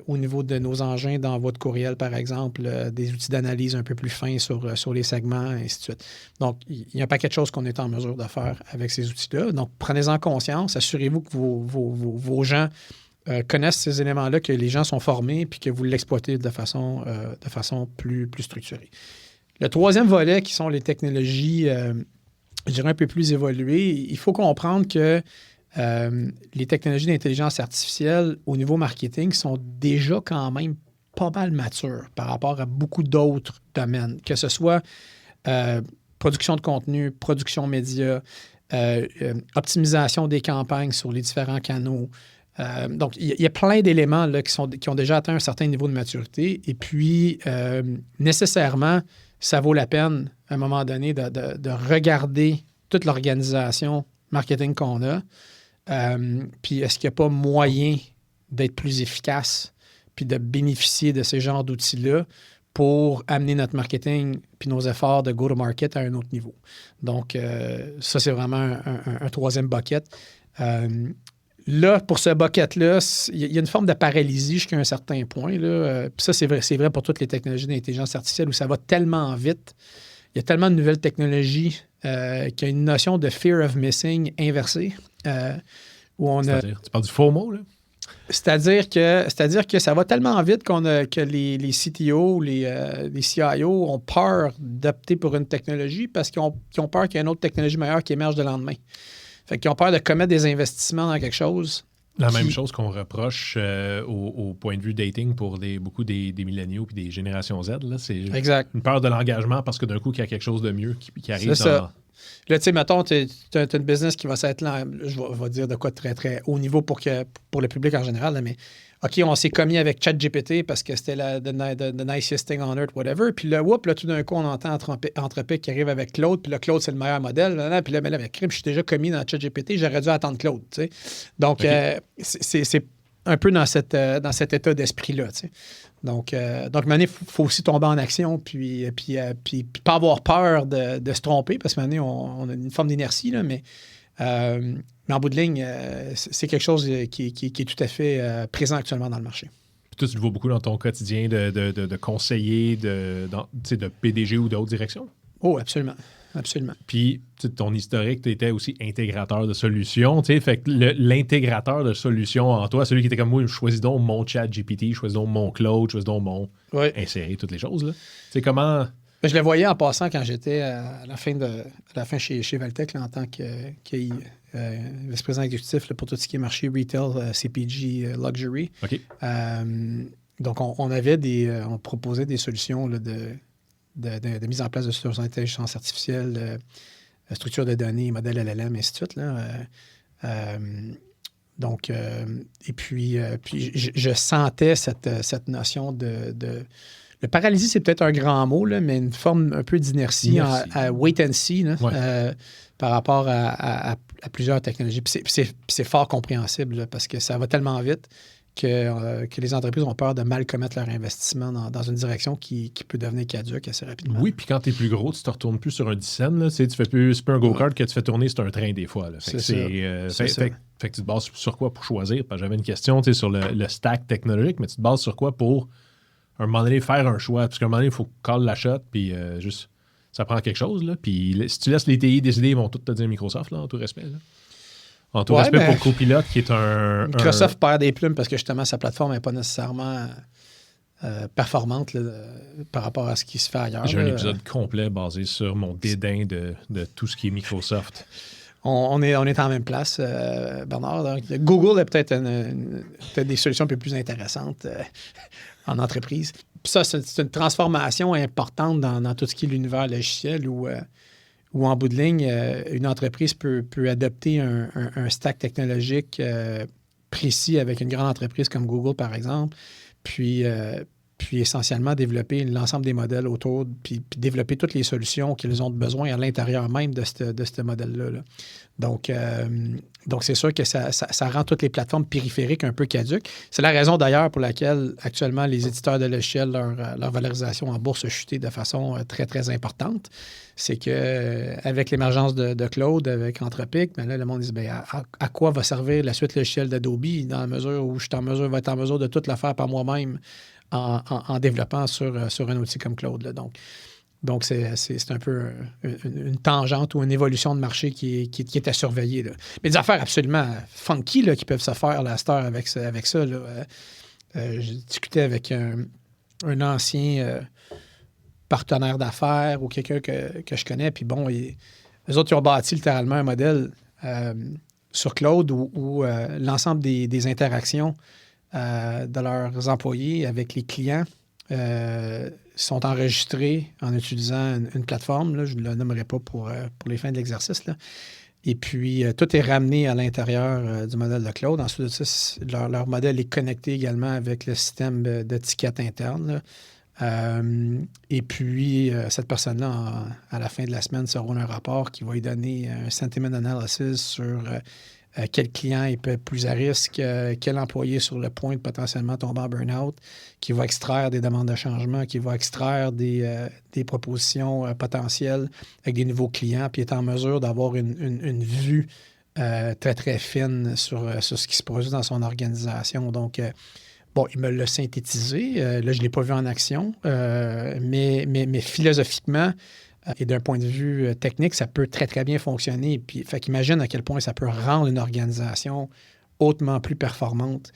au niveau de nos engins d'envoi de courriel, par exemple, des outils d'analyse un peu plus fins sur les segments, et ainsi de suite. Donc, il y a un paquet de choses qu'on est en mesure de faire avec ces outils-là. Donc, prenez-en conscience. Assurez-vous que vos gens connaissent ces éléments-là, que les gens sont formés puis que vous l'exploitez de façon plus structurée. Le troisième volet, qui sont les technologies, je dirais, un peu plus évoluées, il faut comprendre que les technologies d'intelligence artificielle au niveau marketing sont déjà quand même pas mal matures par rapport à beaucoup d'autres domaines, que ce soit production de contenu, production média, optimisation des campagnes sur les différents canaux. Donc, il y a plein d'éléments là, qui ont déjà atteint un certain niveau de maturité. Et puis, nécessairement, ça vaut la peine, à un moment donné, de regarder toute l'organisation marketing qu'on a. Puis, est-ce qu'il n'y a pas moyen d'être plus efficace puis de bénéficier de ce genre d'outils-là pour amener notre marketing puis nos efforts de go-to-market à un autre niveau. Donc, ça, c'est vraiment un troisième bucket. Là, pour ce bucket-là, il y a une forme de paralysie jusqu'à un certain point. Puis ça, c'est vrai pour toutes les technologies d'intelligence artificielle où ça va tellement vite. Il y a tellement de nouvelles technologies qu'il y a une notion de fear of missing inversée. Où on C'est-à-dire, tu parles du FOMO, là? C'est-à-dire que ça va tellement vite que les CTO, les CIO ont peur d'opter pour une technologie parce qu'ils ont peur qu'il y ait une autre technologie meilleure qui émerge le lendemain. Fait qu'ils ont peur de commettre des investissements dans quelque chose. Même chose qu'on reproche au point de vue dating pour beaucoup des milléniaux et des générations Z. Là, c'est exact. Une peur de l'engagement parce que d'un coup, il y a quelque chose de mieux qui arrive. C'est ça. Là, tu sais, mettons, tu as une business qui va s'être là, je vais dire de quoi de très, très haut niveau pour le public en général, là, mais OK, on s'est commis avec ChatGPT parce que c'était the nicest thing on earth, whatever. Puis là, tout d'un coup, on entend Anthropic qui arrive avec Claude, puis là, Claude, c'est le meilleur modèle. Puis là, mais avec Crime, je suis déjà commis dans ChatGPT, j'aurais dû attendre Claude, tu sais. Donc, okay. C'est un peu dans cet état d'esprit-là, tu sais. Donc, maintenant, il faut aussi tomber en action, puis pas avoir peur de se tromper, parce que maintenant, on a une forme d'inertie, là, mais en bout de ligne, c'est quelque chose qui est tout à fait présent actuellement dans le marché. Puis toi, tu le vois beaucoup dans ton quotidien de conseiller, de PDG ou d'autres directions? Oh, absolument. Absolument. Puis, ton historique, tu étais aussi intégrateur de solutions. Fait que l'intégrateur de solutions en toi, celui qui était comme moi, choisis donc mon chat GPT, choisis donc mon Claude, choisis donc mon... Oui. Insérer toutes les choses. Là. Tu sais, comment... Je le voyais en passant quand j'étais à la fin chez Valtech là, en tant que vice-président exécutif là, pour tout ce qui est marché retail, CPG, luxury. OK. Donc, on proposait des solutions là, de mise en place de solutions d'intelligence artificielle, structure de données, modèle LLM, et ainsi de suite. Là. Donc, et puis je sentais cette notion de le paralysie, c'est peut-être un grand mot, là, mais une forme un peu d'inertie à wait and see là, par rapport à plusieurs technologies. Puis c'est fort compréhensible là, parce que ça va tellement vite que les entreprises ont peur de mal commettre leur investissement dans une direction qui peut devenir caduque assez rapidement. Oui, puis quand tu es plus gros, tu te retournes plus sur un dizaine. Là, tu fais plus, c'est pas un go-kart que tu fais tourner, c'est un train des fois. Là. Fait que tu te bases sur quoi pour choisir? Parce que j'avais une question sur le stack technologique, mais tu te bases sur quoi pour, à un moment donné, faire un choix? Parce qu'à un moment donné, il faut call la shot, puis juste, ça prend quelque chose. Là, puis si tu laisses les TI décider, ils vont tout te dire Microsoft, là, en tout respect. Là. En tout respect pour Copilot, qui est Microsoft perd des plumes parce que justement, sa plateforme n'est pas nécessairement performante là, par rapport à ce qui se fait ailleurs. J'ai un épisode complet basé sur mon dédain de tout ce qui est Microsoft. On est en même place, Bernard. Donc, Google a peut-être des solutions un peu plus intéressantes en entreprise. Puis ça, c'est une transformation importante dans tout ce qui est l'univers logiciel où en bout de ligne, une entreprise peut adopter un stack technologique précis avec une grande entreprise comme Google, par exemple, puis puis essentiellement développer l'ensemble des modèles autour, puis développer toutes les solutions qu'ils ont besoin à l'intérieur même de ce modèle-là. Là. Donc, c'est sûr que ça rend toutes les plateformes périphériques un peu caduques. C'est la raison d'ailleurs pour laquelle actuellement les éditeurs de logiciels, leur valorisation en bourse a chuté de façon très, très importante. C'est qu'avec l'émergence de Claude, avec Anthropic, ben là, le monde dit à quoi va servir la suite logicielle d'Adobe dans la mesure où je vais être en mesure de tout le faire par moi-même en développant sur un outil comme Claude. Là. Donc, c'est un peu une tangente ou une évolution de marché qui est à surveiller. Là. Mais des affaires absolument funky là, qui peuvent se faire là, à cette heure avec ça. Là. J'ai discuté avec un ancien partenaire d'affaires ou quelqu'un que je connais. Puis bon, eux autres, ils ont bâti littéralement un modèle sur Claude où l'ensemble des interactions de leurs employés avec les clients sont enregistrés en utilisant une plateforme. Là, je ne la nommerai pas pour les fins de l'exercice. Là. Et puis, tout est ramené à l'intérieur du modèle de Claude. Ensuite de ça, leur modèle est connecté également avec le système de tickets interne. Et puis, cette personne-là, à la fin de la semaine, se roule un rapport qui va lui donner un sentiment analysis sur quel client est plus à risque, quel employé est sur le point de potentiellement tomber en burn-out, qui va extraire des demandes de changement, qui va extraire des propositions potentielles avec des nouveaux clients, puis est en mesure d'avoir une vue très, très fine sur ce qui se produit dans son organisation. Donc, bon, il me l'a synthétisé. Là, je ne l'ai pas vu en action, mais philosophiquement, et d'un point de vue technique, ça peut très, très bien fonctionner. Puis, fait qu'imagine à quel point ça peut rendre une organisation hautement plus performante.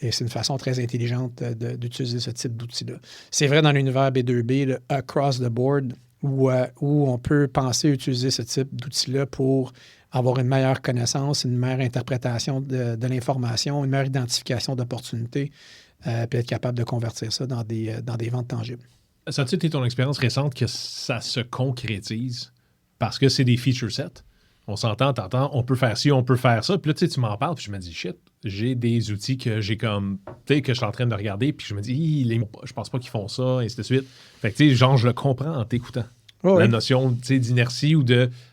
Et c'est une façon très intelligente d'utiliser ce type d'outil-là. C'est vrai dans l'univers B2B, là, across the board, où on peut penser utiliser ce type d'outil-là pour avoir une meilleure connaissance, une meilleure interprétation de l'information, une meilleure identification d'opportunités, puis être capable de convertir ça dans des ventes tangibles. Ça a-tu été ton expérience récente que ça se concrétise parce que c'est des feature sets? On s'entend, t'entends, on peut faire ci, on peut faire ça. Puis là, tu m'en parles, puis je me dis, shit, j'ai des outils que j'ai comme, tu sais, que je suis en train de regarder, puis je me dis, je pense pas qu'ils font ça, et ainsi de suite. Fait que, tu sais, genre, je le comprends en t'écoutant. Oh, la notion, tu sais, d'inertie ou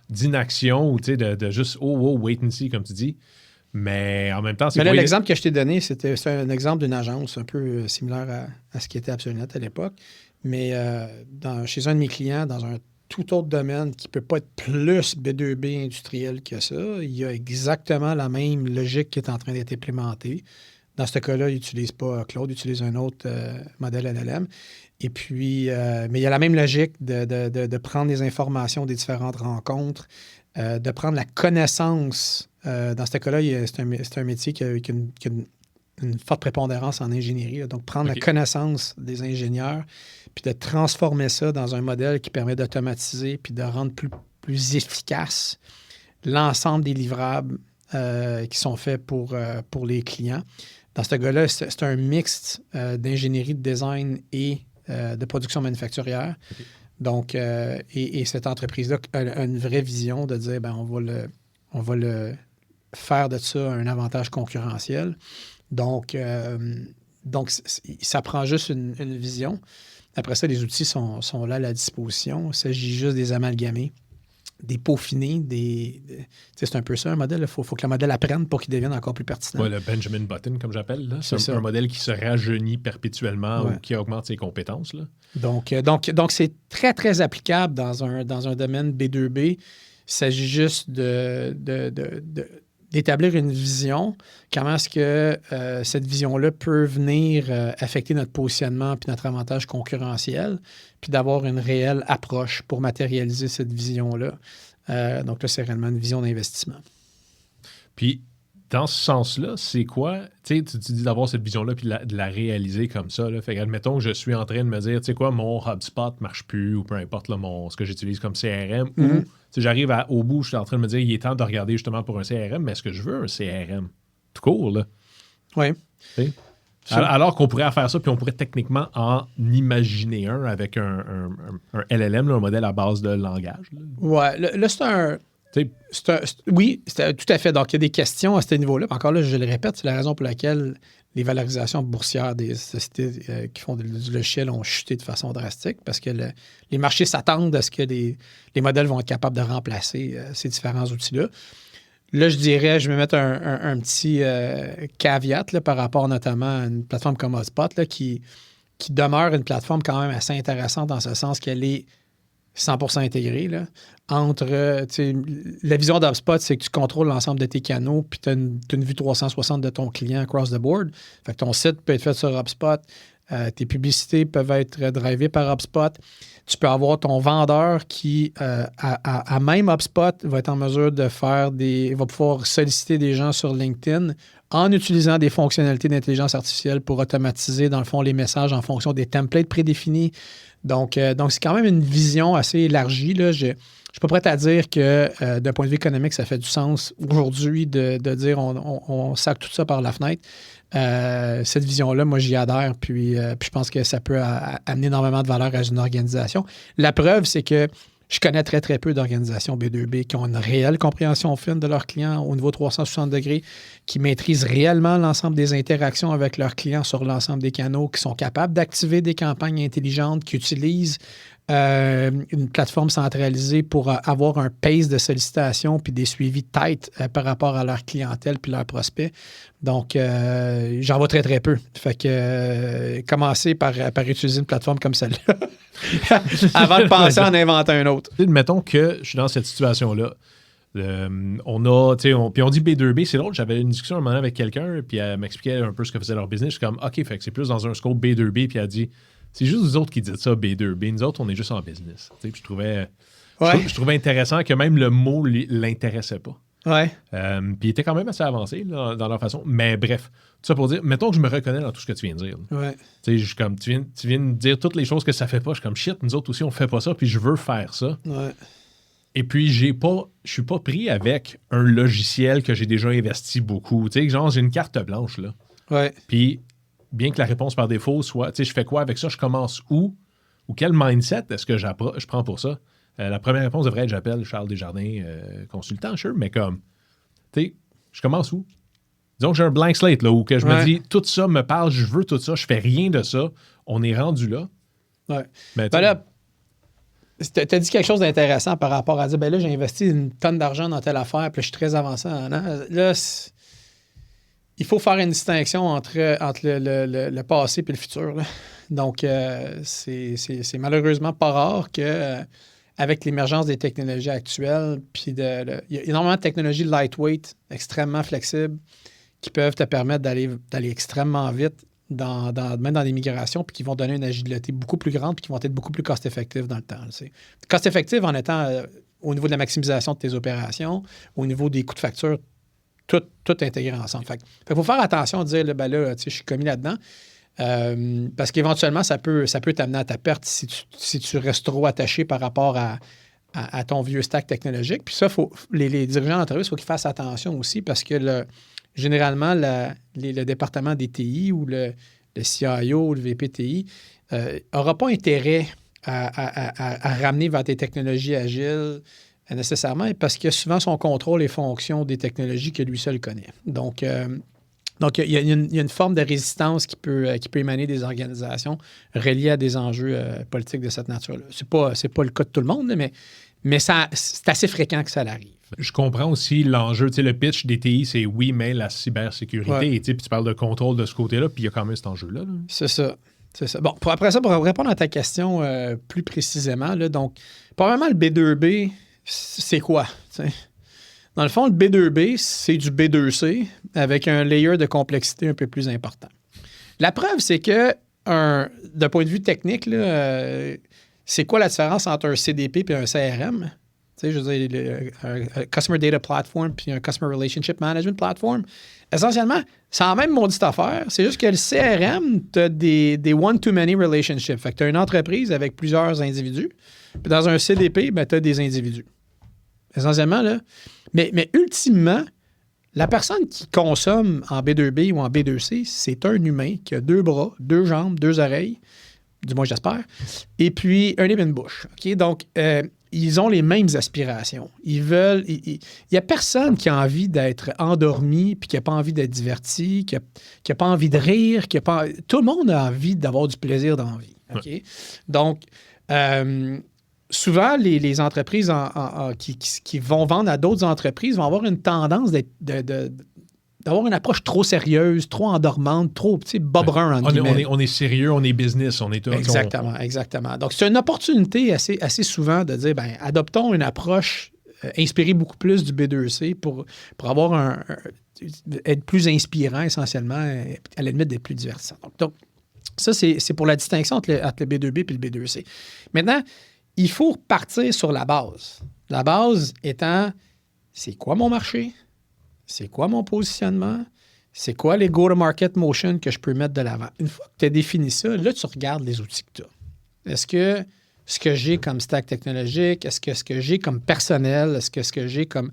d'inaction, ou tu sais, de juste, wait and see, comme tu dis. Mais en même temps, c'est... Mais là, l'exemple que je t'ai donné, c'est un exemple d'une agence un peu similaire à ce qui était Absolument à l'époque. Mais chez un de mes clients, dans un tout autre domaine qui ne peut pas être plus B2B industriel que ça, il y a exactement la même logique qui est en train d'être implémentée. Dans ce cas-là, il n'utilise pas Claude, il utilise un autre modèle LLM. Et puis, mais il y a la même logique de prendre les informations des différentes rencontres, de prendre la connaissance. Dans ce cas-là, c'est un métier qui a une forte prépondérance en ingénierie. Là. Donc, prendre la connaissance des ingénieurs puis de transformer ça dans un modèle qui permet d'automatiser puis de rendre plus efficace l'ensemble des livrables qui sont faits pour les clients. Dans ce cas-là, c'est un mix d'ingénierie, de design et de production manufacturière. Okay. Donc, et cette entreprise-là a une vraie vision de dire, ben on va le faire de ça un avantage concurrentiel. Donc, ça prend juste une vision. Après ça, les outils sont là à la disposition. Il s'agit juste des amalgamer, des peaufiner. C'est un peu ça, un modèle. Il faut que le modèle apprenne pour qu'il devienne encore plus pertinent. Ouais, le Benjamin Button, comme j'appelle. Là. C'est un modèle qui se rajeunit perpétuellement ou qui augmente ses compétences. Là. Donc, c'est très, très applicable dans un domaine B2B. Il s'agit juste d'établir une vision, comment est-ce que cette vision-là peut venir affecter notre positionnement puis notre avantage concurrentiel, puis d'avoir une réelle approche pour matérialiser cette vision-là. Donc là, c'est réellement une vision d'investissement. Puis, dans ce sens-là, c'est quoi? Tu dis d'avoir cette vision-là puis de la réaliser comme ça. Là. Fait que, admettons que je suis en train de me dire, tu sais quoi, mon HubSpot ne marche plus ou peu importe là, ce que j'utilise comme CRM. Ou j'arrive au bout, je suis en train de me dire, il est temps de regarder justement pour un CRM, mais est-ce que je veux un CRM? Tout court, là. Oui. Alors qu'on pourrait faire ça, puis on pourrait techniquement en imaginer un avec un LLM, là, un modèle à base de langage. Oui, là, c'est un... Oui, tout à fait. Donc, il y a des questions à ce niveau-là. Encore là, je le répète, c'est la raison pour laquelle les valorisations boursières des sociétés qui font du logiciel ont chuté de façon drastique parce que les marchés s'attendent à ce que les modèles vont être capables de remplacer ces différents outils-là. Là, je dirais, je vais mettre un petit caveat là, par rapport notamment à une plateforme comme HubSpot là, qui demeure une plateforme quand même assez intéressante dans ce sens qu'elle est 100% intégrée. Là, entre, la vision d'HubSpot, c'est que tu contrôles l'ensemble de tes canaux puis tu as une vue 360 de ton client across the board. Fait que ton site peut être fait sur HubSpot. Tes publicités peuvent être drivées par HubSpot. Tu peux avoir ton vendeur qui, à même HubSpot, va être en mesure de va pouvoir solliciter des gens sur LinkedIn en utilisant des fonctionnalités d'intelligence artificielle pour automatiser, dans le fond, les messages en fonction des templates prédéfinis. Donc c'est quand même une vision assez élargie. Là. Je ne suis pas prêt à dire que d'un point de vue économique, ça fait du sens aujourd'hui de dire on sac tout ça par la fenêtre. Cette vision-là, moi, j'y adhère, puis je pense que ça peut amener énormément de valeur à une organisation. La preuve, c'est que je connais très, très peu d'organisations B2B qui ont une réelle compréhension fine de leurs clients au niveau 360 degrés, qui maîtrisent réellement l'ensemble des interactions avec leurs clients sur l'ensemble des canaux, qui sont capables d'activer des campagnes intelligentes, qui utilisent une plateforme centralisée pour avoir un pace de sollicitation puis des suivis tight par rapport à leur clientèle puis leurs prospects. Donc, j'en vois très, très peu. Fait que commencer par utiliser une plateforme comme celle-là avant de penser à en inventer un autre. Mettons que je suis dans cette situation-là. Puis on dit B2B, c'est l'autre. J'avais une discussion un moment avec quelqu'un, puis elle m'expliquait un peu ce que faisait leur business. Je suis comme, OK, fait que c'est plus dans un scope B2B, puis elle dit, c'est juste vous autres qui dites ça, B2B. Nous autres, on est juste en business. Puis je trouvais intéressant que même le mot l'intéressait pas. Ouais. Puis il était quand même assez avancé là, dans leur façon. Mais bref, tout ça pour dire, mettons que je me reconnais dans tout ce que tu viens de dire. Ouais. Je suis comme, tu viens de dire toutes les choses que ça fait pas. Je suis comme, shit, nous autres aussi, on fait pas ça, puis je veux faire ça. Ouais. Et puis, je suis pas pris avec un logiciel que j'ai déjà investi beaucoup. Tu sais, genre, j'ai une carte blanche, là. Ouais. Puis, bien que la réponse par défaut soit, tu sais, je fais quoi avec ça? Je commence où? Ou quel mindset est-ce que je prends pour ça? La première réponse devrait être, j'appelle Charles Desjardins, consultant, sure, mais comme, tu sais, je commence où? Disons que j'ai un blank slate, là, où que je me dis, tout ça me parle, je veux tout ça, je fais rien de ça. On est rendu là. Ouais. Mais là, tu as dit quelque chose d'intéressant par rapport à dire, ben là, j'ai investi une tonne d'argent dans telle affaire, puis je suis très avancé en là, il faut faire une distinction entre le passé et le futur. Là. Donc, c'est malheureusement pas rare que avec l'émergence des technologies actuelles, puis il y a énormément de technologies lightweight, extrêmement flexibles, qui peuvent te permettre d'aller extrêmement vite même dans des migrations, puis qui vont donner une agilité beaucoup plus grande, puis qui vont être beaucoup plus cost-effectives dans le temps. Cost-effective en étant au niveau de la maximisation de tes opérations, au niveau des coûts de facture, tout intégré ensemble. Fait qu'il faut faire attention à dire, là, je suis commis là-dedans, parce qu'éventuellement, ça peut t'amener à ta perte si tu restes trop attaché par rapport à ton vieux stack technologique. Puis ça, les dirigeants d'entreprise, il faut qu'ils fassent attention aussi, parce que généralement, le département des TI ou le CIO ou le VPTI n'aura pas intérêt à ramener vers des technologies agiles nécessairement, parce que souvent, son contrôle est fonction des technologies que lui seul connaît. Donc, il y a une forme de résistance qui peut émaner des organisations reliées à des enjeux politiques de cette nature-là. C'est pas le cas de tout le monde, mais c'est assez fréquent que ça arrive. Je comprends aussi l'enjeu. Tu sais, le pitch des TI, c'est oui, mais la cybersécurité. Ouais. Puis tu parles de contrôle de ce côté-là, puis il y a quand même cet enjeu-là. Là. C'est ça. Bon, pour répondre à ta question plus précisément, là, donc, probablement le B2B, c'est quoi? T'sais? Dans le fond, le B2B, c'est du B2C avec un layer de complexité un peu plus important. La preuve, c'est que, d'un point de vue technique, là, c'est quoi la différence entre un CDP et un CRM? Tu sais, je veux dire, un Customer Data Platform puis un Customer Relationship Management Platform. Essentiellement, c'est la même maudite affaire. C'est juste que le CRM, tu as des one-to-many relationships. Fait que tu as une entreprise avec plusieurs individus. Puis dans un CDP, ben, tu as des individus. Essentiellement, là. Mais ultimement, la personne qui consomme en B2B ou en B2C, c'est un humain qui a 2 bras, 2 jambes, 2 oreilles, du moins j'espère, et puis un nez et une bouche. Okay? Donc, ils ont les mêmes aspirations. Ils veulent... Il n'y a personne qui a envie d'être endormi, puis qui n'a pas envie d'être diverti, qui n'a pas envie de rire, tout le monde a envie d'avoir du plaisir dans la vie. Okay? Donc, souvent, les entreprises qui vont vendre à d'autres entreprises vont avoir une tendance d'avoir une approche trop sérieuse, trop endormante, trop, tu sais, Bob Brun, entre guillemets. On est sérieux, on est business, on est... Exactement. Donc, c'est une opportunité assez souvent de dire, ben adoptons une approche inspirée beaucoup plus du B2C pour avoir être plus inspirant, essentiellement, à la limite d'être plus divertissant. Donc ça, c'est pour la distinction entre le B2B et le B2C. Maintenant, il faut partir sur la base. La base étant, c'est quoi mon marché? C'est quoi mon positionnement? C'est quoi les go-to-market motion que je peux mettre de l'avant? Une fois que tu as défini ça, là, tu regardes les outils que tu as. Est-ce que ce que j'ai comme stack technologique, est-ce que ce que j'ai comme personnel, est-ce que ce que j'ai comme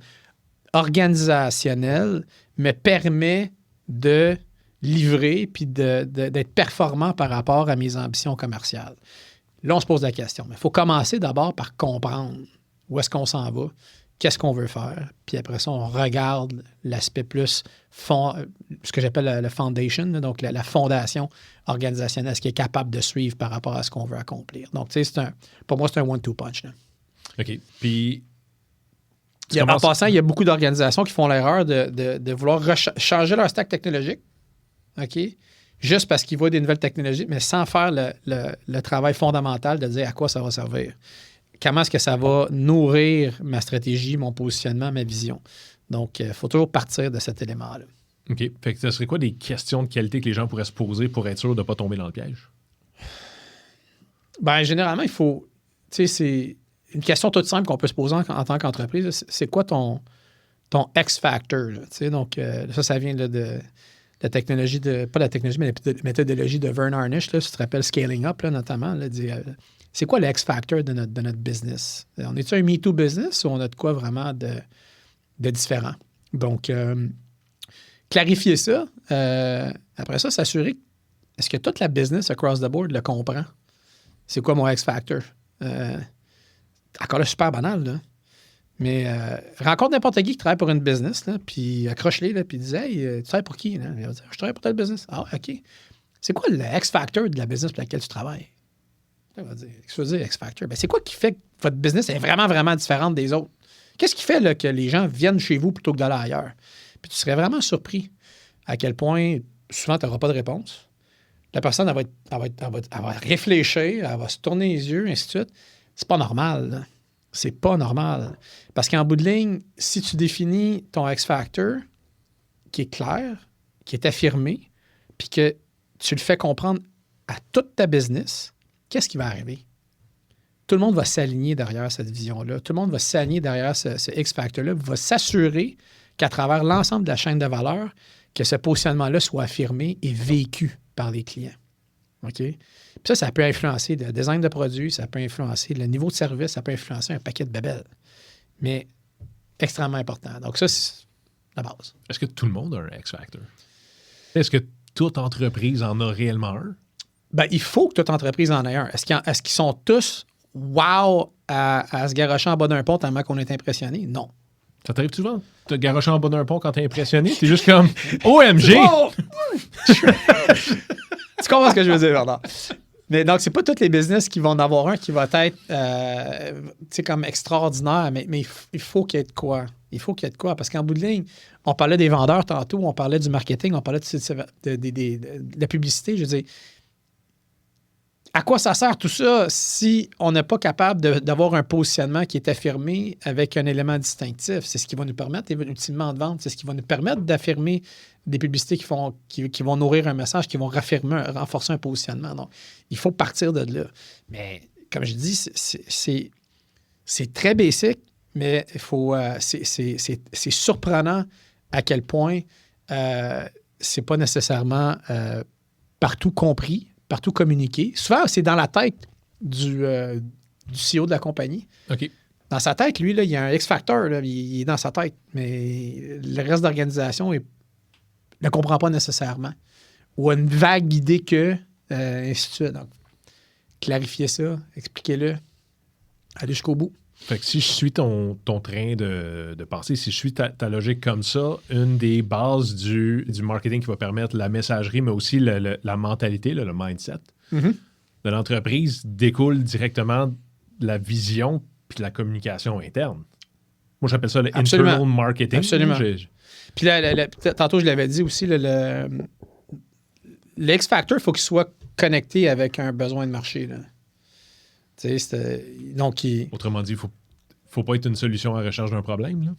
organisationnel me permet de livrer puis d'être performant par rapport à mes ambitions commerciales? Là, on se pose la question. Mais il faut commencer d'abord par comprendre où est-ce qu'on s'en va, qu'est-ce qu'on veut faire, puis après ça, on regarde l'aspect plus ce que j'appelle le foundation, donc la fondation organisationnelle, ce qui est capable de suivre par rapport à ce qu'on veut accomplir. Donc, tu sais, pour moi, c'est un one-two punch. Là. OK. Puis, en passant, il y a beaucoup d'organisations qui font l'erreur de vouloir changer leur stack technologique, OK, juste parce qu'ils voient des nouvelles technologies, mais sans faire le travail fondamental de dire à quoi ça va servir. Comment est-ce que ça va nourrir ma stratégie, mon positionnement, ma vision. Donc, il faut toujours partir de cet élément-là. OK. Fait que ce serait quoi des questions de qualité que les gens pourraient se poser pour être sûr de ne pas tomber dans le piège? Bien, généralement, il faut... Tu sais, c'est une question toute simple qu'on peut se poser en tant qu'entreprise. C'est quoi ton X-factor? Tu sais, donc, ça vient là, de la technologie pas la technologie, mais la méthodologie de Vern Harnish, là, si tu te rappelles Scaling Up, là, notamment, là, c'est quoi le X-factor de notre business? On est-tu un Me Too business ou on a de quoi vraiment de différent? Donc, clarifier ça. Après ça, s'assurer, est-ce que toute la business across the board le comprend? C'est quoi mon X-factor? Encore là, super banal, là. Mais rencontre n'importe qui travaille pour une business, là, puis accroche-les, là, puis dis « Hey, tu travailles pour qui? » Là? Il va dire « Je travaille pour telle business. » Ah, OK. C'est quoi le X-factor de la business pour laquelle tu travailles? Il va dire, qu'est-ce que ça veut dire, X-Factor? Ben, c'est quoi qui fait que votre business est vraiment, vraiment différente des autres? Qu'est-ce qui fait là, que les gens viennent chez vous plutôt que d'aller ailleurs? Puis tu serais vraiment surpris à quel point, souvent, tu n'auras pas de réponse. La personne, elle va réfléchir, elle va se tourner les yeux, ainsi de suite. C'est pas normal, là. C'est pas normal. Parce qu'en bout de ligne, si tu définis ton X-Factor qui est clair, qui est affirmé, puis que tu le fais comprendre à toute ta business, qu'est-ce qui va arriver? Tout le monde va s'aligner derrière cette vision-là. Tout le monde va s'aligner derrière ce X-Factor-là, va s'assurer qu'à travers l'ensemble de la chaîne de valeur, que ce positionnement-là soit affirmé et vécu par les clients. OK? Puis ça peut influencer le design de produit, ça peut influencer le niveau de service, ça peut influencer un paquet de bébelles. Mais extrêmement important. Donc ça, c'est la base. Est-ce que tout le monde a un X-Factor? Est-ce que toute entreprise en a réellement un? Ben, il faut que toute entreprise en ait un. Est-ce qu'ils sont tous wow à se garrocher en bas d'un pont tellement qu'on est impressionné? Non. Ça t'arrive souvent? Te garrocher en bas d'un pont quand t'es impressionné? T'es juste comme OMG! Oh! Tu comprends ce que je veux dire, Bernard? Mais donc, c'est pas tous les business qui vont en avoir un qui va être comme extraordinaire, mais il faut qu'il y ait de quoi. Il faut qu'il y ait de quoi. Parce qu'en bout de ligne, on parlait des vendeurs tantôt, on parlait du marketing, on parlait de la publicité. Je veux dire, à quoi ça sert tout ça si on n'est pas capable d'avoir un positionnement qui est affirmé avec un élément distinctif? C'est ce qui va nous permettre ultimement de vendre. C'est ce qui va nous permettre d'affirmer des publicités qui vont nourrir un message, qui vont renforcer un positionnement. Donc, il faut partir de là. Mais comme je dis, c'est très basic, mais c'est surprenant à quel point c'est pas nécessairement partout compris, partout communiqué. Souvent, c'est dans la tête du CEO de la compagnie. OK. Dans sa tête, lui, là, il y a un X-Factor, là, il est dans sa tête, mais le reste de l'organisation ne comprend pas nécessairement. Ou a une vague idée que, ainsi de suite. Donc, clarifiez ça, expliquez-le, allez jusqu'au bout. Fait que si je suis ton train de pensée, si je suis ta logique comme ça, une des bases du marketing qui va permettre la messagerie, mais aussi la mentalité, le mindset de l'entreprise découle directement de la vision puis de la communication interne. Moi, j'appelle ça le internal marketing. Absolument. Puis tantôt, je l'avais dit aussi, le X-Factor, il faut qu'il soit connecté avec un besoin de marché. Là. Donc, autrement dit, il ne faut pas être une solution à la recherche d'un problème. Là.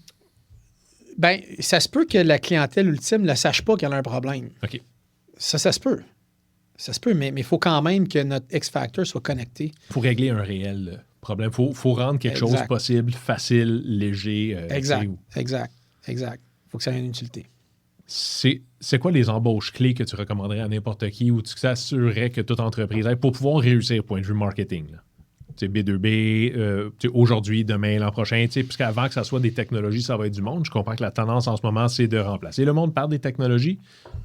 Ben, ça se peut que la clientèle ultime ne sache pas qu'elle a un problème. OK. Ça se peut. Ça se peut, mais il faut quand même que notre X-Factor soit connecté. Il faut régler un réel problème. Il faut rendre quelque chose possible, facile, léger. Exact. Il faut que ça ait une utilité. C'est quoi les embauches clés que tu recommanderais à n'importe qui ou tu t'assurerais que toute entreprise ait pour pouvoir réussir point de vue marketing? Là? B2B, aujourd'hui, demain, l'an prochain, puisqu'avant que ça soit des technologies, ça va être du monde. Je comprends que la tendance en ce moment, c'est de remplacer le monde par des technologies,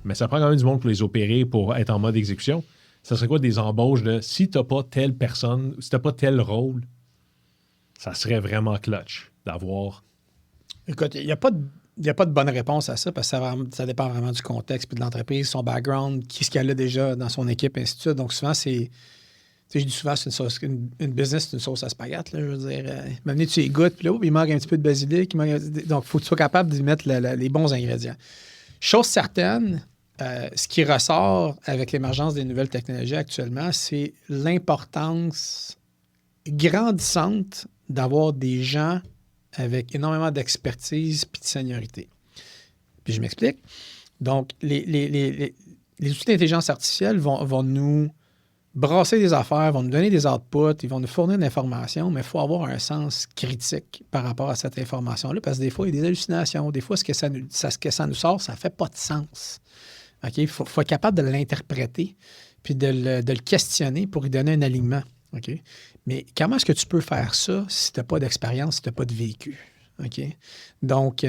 mais ça prend quand même du monde pour les opérer, pour être en mode exécution. Ça serait quoi des embauches de si tu n'as pas telle personne, si tu n'as pas tel rôle, ça serait vraiment clutch d'avoir. Écoute, il n'y a pas de bonne réponse à ça parce que ça dépend vraiment du contexte puis de l'entreprise, son background, qui ce qu'elle a déjà dans son équipe, ainsi de suite. Donc souvent, je dis souvent, c'est une business, c'est une sauce à spaghetti. Là, je veux dire, maintenant, tu y goûtes, puis là, il manque un petit peu de basilic. Donc, il faut que tu sois capable d'y mettre les bons ingrédients. Chose certaine, ce qui ressort avec l'émergence des nouvelles technologies actuellement, c'est l'importance grandissante d'avoir des gens avec énormément d'expertise puis de seniorité. Puis je m'explique. Donc, les outils d'intelligence artificielle vont nous brasser des affaires, vont nous donner des outputs, ils vont nous fournir de l'information, mais il faut avoir un sens critique par rapport à cette information-là, parce que des fois, il y a des hallucinations. Des fois, ce que ça nous sort, ça ne fait pas de sens. Okay? Il faut être capable de l'interpréter puis de le questionner pour y donner un alignement. Okay? Mais comment est-ce que tu peux faire ça si tu n'as pas d'expérience, si tu n'as pas de vécu? Okay? Donc,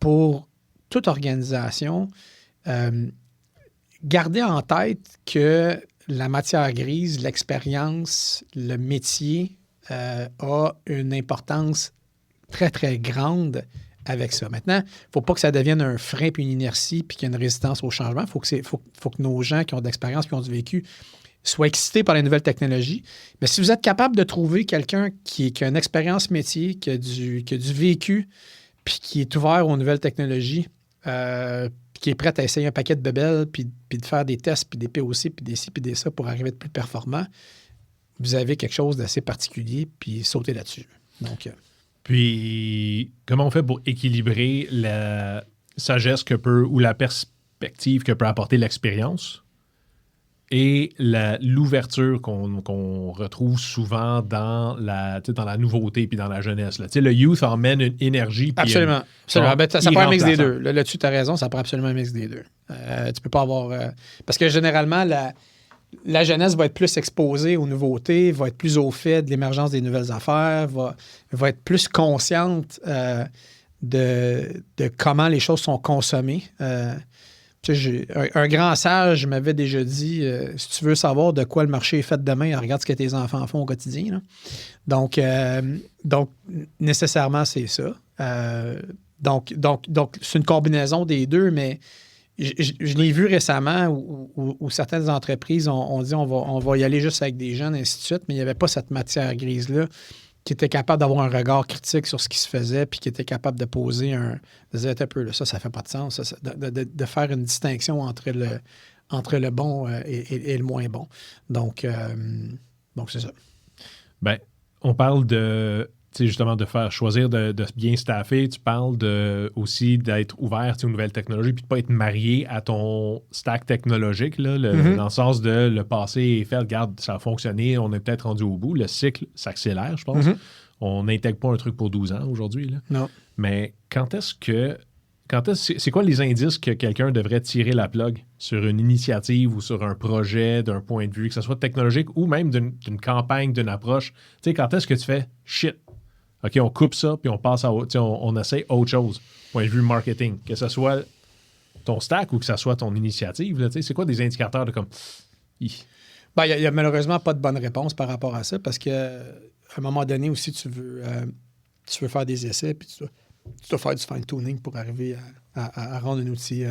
pour toute organisation, gardez en tête que la matière grise, l'expérience, le métier a une importance très, très grande avec ça. Maintenant, il ne faut pas que ça devienne un frein puis une inertie puis qu'il y ait une résistance au changement. Il faut que nos gens qui ont de l'expérience, qui ont du vécu, soient excités par les nouvelles technologies. Mais si vous êtes capable de trouver quelqu'un qui a une expérience métier, qui a du vécu puis qui est ouvert aux nouvelles technologies, qui est prêt à essayer un paquet de bébelles, puis de faire des tests, puis des POC, puis des ci, puis des ça pour arriver à être plus performant, vous avez quelque chose d'assez particulier, puis sautez là-dessus. Donc, Puis, comment on fait pour équilibrer la sagesse que peut, ou la perspective que peut apporter l'expérience et l'ouverture qu'on retrouve souvent dans la nouveauté puis dans la jeunesse. Là. Le youth emmène une énergie. Absolument. Ça prend un mix des deux. Là-dessus, tu as raison, ça prend absolument un mix des deux. Tu peux pas avoir... parce que généralement, la jeunesse va être plus exposée aux nouveautés, va être plus au fait de l'émergence des nouvelles affaires, va être plus consciente de comment les choses sont consommées. Un grand sage m'avait déjà dit si tu veux savoir de quoi le marché est fait demain, regarde ce que tes enfants font au quotidien. Là. Donc, nécessairement, c'est ça. Donc, c'est une combinaison des deux, mais je l'ai vu récemment où certaines entreprises ont dit on va y aller juste avec des jeunes, ainsi de suite, mais il n'y avait pas cette matière grise-là qui était capable d'avoir un regard critique sur ce qui se faisait, puis qui était capable de poser un peu, là, ça fait pas de sens, de faire une distinction entre le bon et le moins bon. Donc c'est ça. Bien, on parle justement de faire choisir de bien staffer. Tu parles aussi d'être ouvert aux nouvelles technologies puis de ne pas être marié à ton stack technologique, là, dans le sens de le passé est fait, regarde, ça a fonctionné, on est peut-être rendu au bout. Le cycle s'accélère, je pense. On n'intègre pas un truc pour 12 ans aujourd'hui. Là. Non. Mais c'est quoi les indices que quelqu'un devrait tirer la plug sur une initiative ou sur un projet d'un point de vue, que ce soit technologique ou même d'une campagne, d'une approche? Tu sais, quand est-ce que tu fais shit? OK, on coupe ça, puis on passe à autre, on essaie autre chose, point de vue marketing, que ce soit ton stack ou que ce soit ton initiative. Là, c'est quoi des indicateurs de comme... Il n'y a malheureusement pas de bonne réponse par rapport à ça parce que un moment donné aussi, tu veux faire des essais, puis tu dois faire du fine-tuning pour arriver à rendre un outil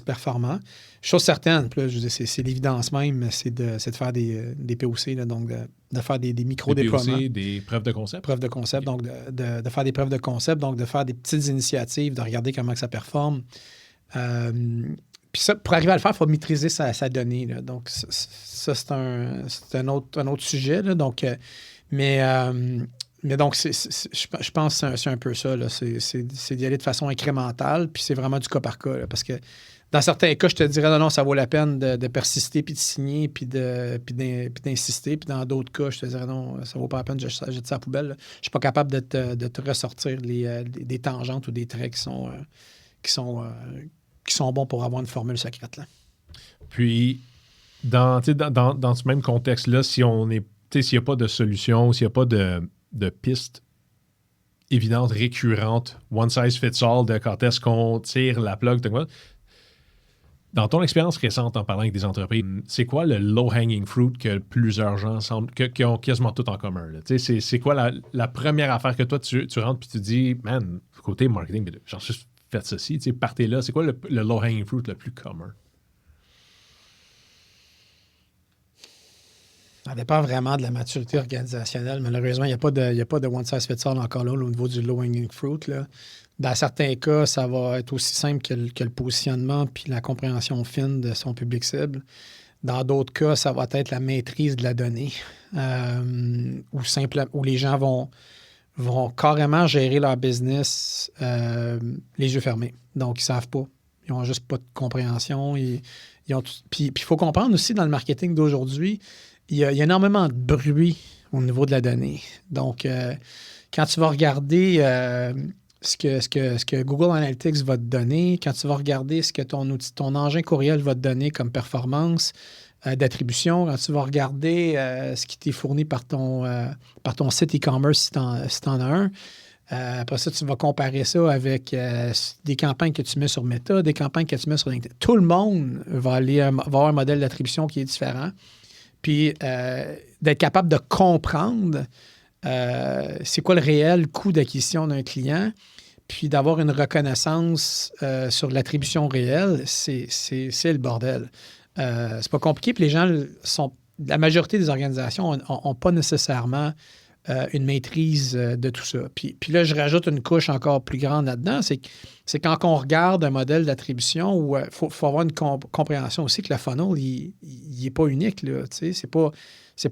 performant. Chose certaine, puis là, je veux dire, c'est l'évidence même, c'est de faire des POC, là, donc de faire des micro-déploiements. Des POC, des preuves de concept. Preuves de concept, donc de faire des preuves de concept, donc de faire des petites initiatives, de regarder comment que ça performe. Puis ça, pour arriver à le faire, il faut maîtriser sa donnée. Là. Donc, ça, c'est un autre sujet. Là. Donc, mais donc, je pense que c'est un peu ça. Là. C'est d'y aller de façon incrémentale, puis c'est vraiment du cas par cas. Là, parce que dans certains cas, je te dirais non, ça vaut la peine de persister, puis de signer, puis d'insister. Puis dans d'autres cas, je te dirais non, ça vaut pas la peine de jeter ça à la poubelle. Là. Je suis pas capable de te ressortir des tangentes ou des traits qui sont bons pour avoir une formule secrète. Là. Puis, dans ce même contexte-là, s'il n'y a pas de solution, s'il n'y a pas de piste évidente, récurrente, one size fits all, de quand est-ce qu'on tire la plug, dans ton expérience récente en parlant avec des entreprises, c'est quoi le low-hanging fruit que plusieurs gens semblent, qui ont quasiment tout en commun? Là? C'est quoi la première affaire que toi, tu rentres puis tu dis, man, côté marketing, j'en suis fait ceci, partez là. C'est quoi le low-hanging fruit le plus commun? Ça dépend vraiment de la maturité organisationnelle. Malheureusement, il n'y a pas de one size fits all encore là au niveau du low-hanging fruit. Là. Dans certains cas, ça va être aussi simple que le positionnement puis la compréhension fine de son public cible. Dans d'autres cas, ça va être la maîtrise de la donnée où les gens vont carrément gérer leur business les yeux fermés. Donc, ils ne savent pas. Ils n'ont juste pas de compréhension. Puis il faut comprendre aussi dans le marketing d'aujourd'hui, il y a énormément de bruit au niveau de la donnée. Donc, quand tu vas regarder ce que Google Analytics va te donner, quand tu vas regarder ce que ton engin courriel va te donner comme performance d'attribution, quand tu vas regarder ce qui t'est fourni par ton site e-commerce si tu en as un, après ça, tu vas comparer ça avec des campagnes que tu mets sur Meta, des campagnes que tu mets sur LinkedIn. Tout le monde va avoir un modèle d'attribution qui est différent. Puis d'être capable de comprendre c'est quoi le réel coût d'acquisition d'un client, puis d'avoir une reconnaissance sur l'attribution réelle, c'est le bordel. C'est pas compliqué, puis les gens la majorité des organisations n'ont pas nécessairement une maîtrise de tout ça. Puis là, je rajoute une couche encore plus grande là-dedans, c'est quand on regarde un modèle d'attribution où il faut avoir une compréhension aussi que le funnel, il n'est pas unique. Là, c'est pas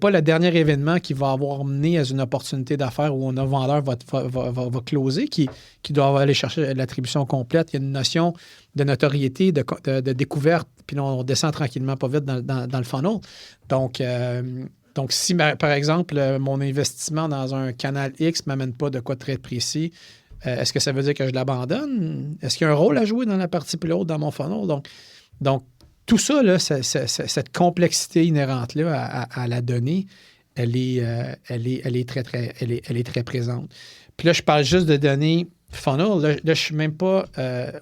le dernier événement qui va avoir mené à une opportunité d'affaires où un vendeur va closer, qui doit aller chercher l'attribution complète. Il y a une notion de notoriété, de découverte, puis là, on descend tranquillement pas vite dans le funnel. Donc, si, par exemple, mon investissement dans un canal X ne m'amène pas de quoi de très précis, est-ce que ça veut dire que je l'abandonne? Est-ce qu'il y a un rôle à jouer dans la partie plus haute dans mon funnel? Donc tout ça, là, cette complexité inhérente-là à la donnée, elle est très présente. Puis là, je parle juste de données funnel. Là je ne suis même pas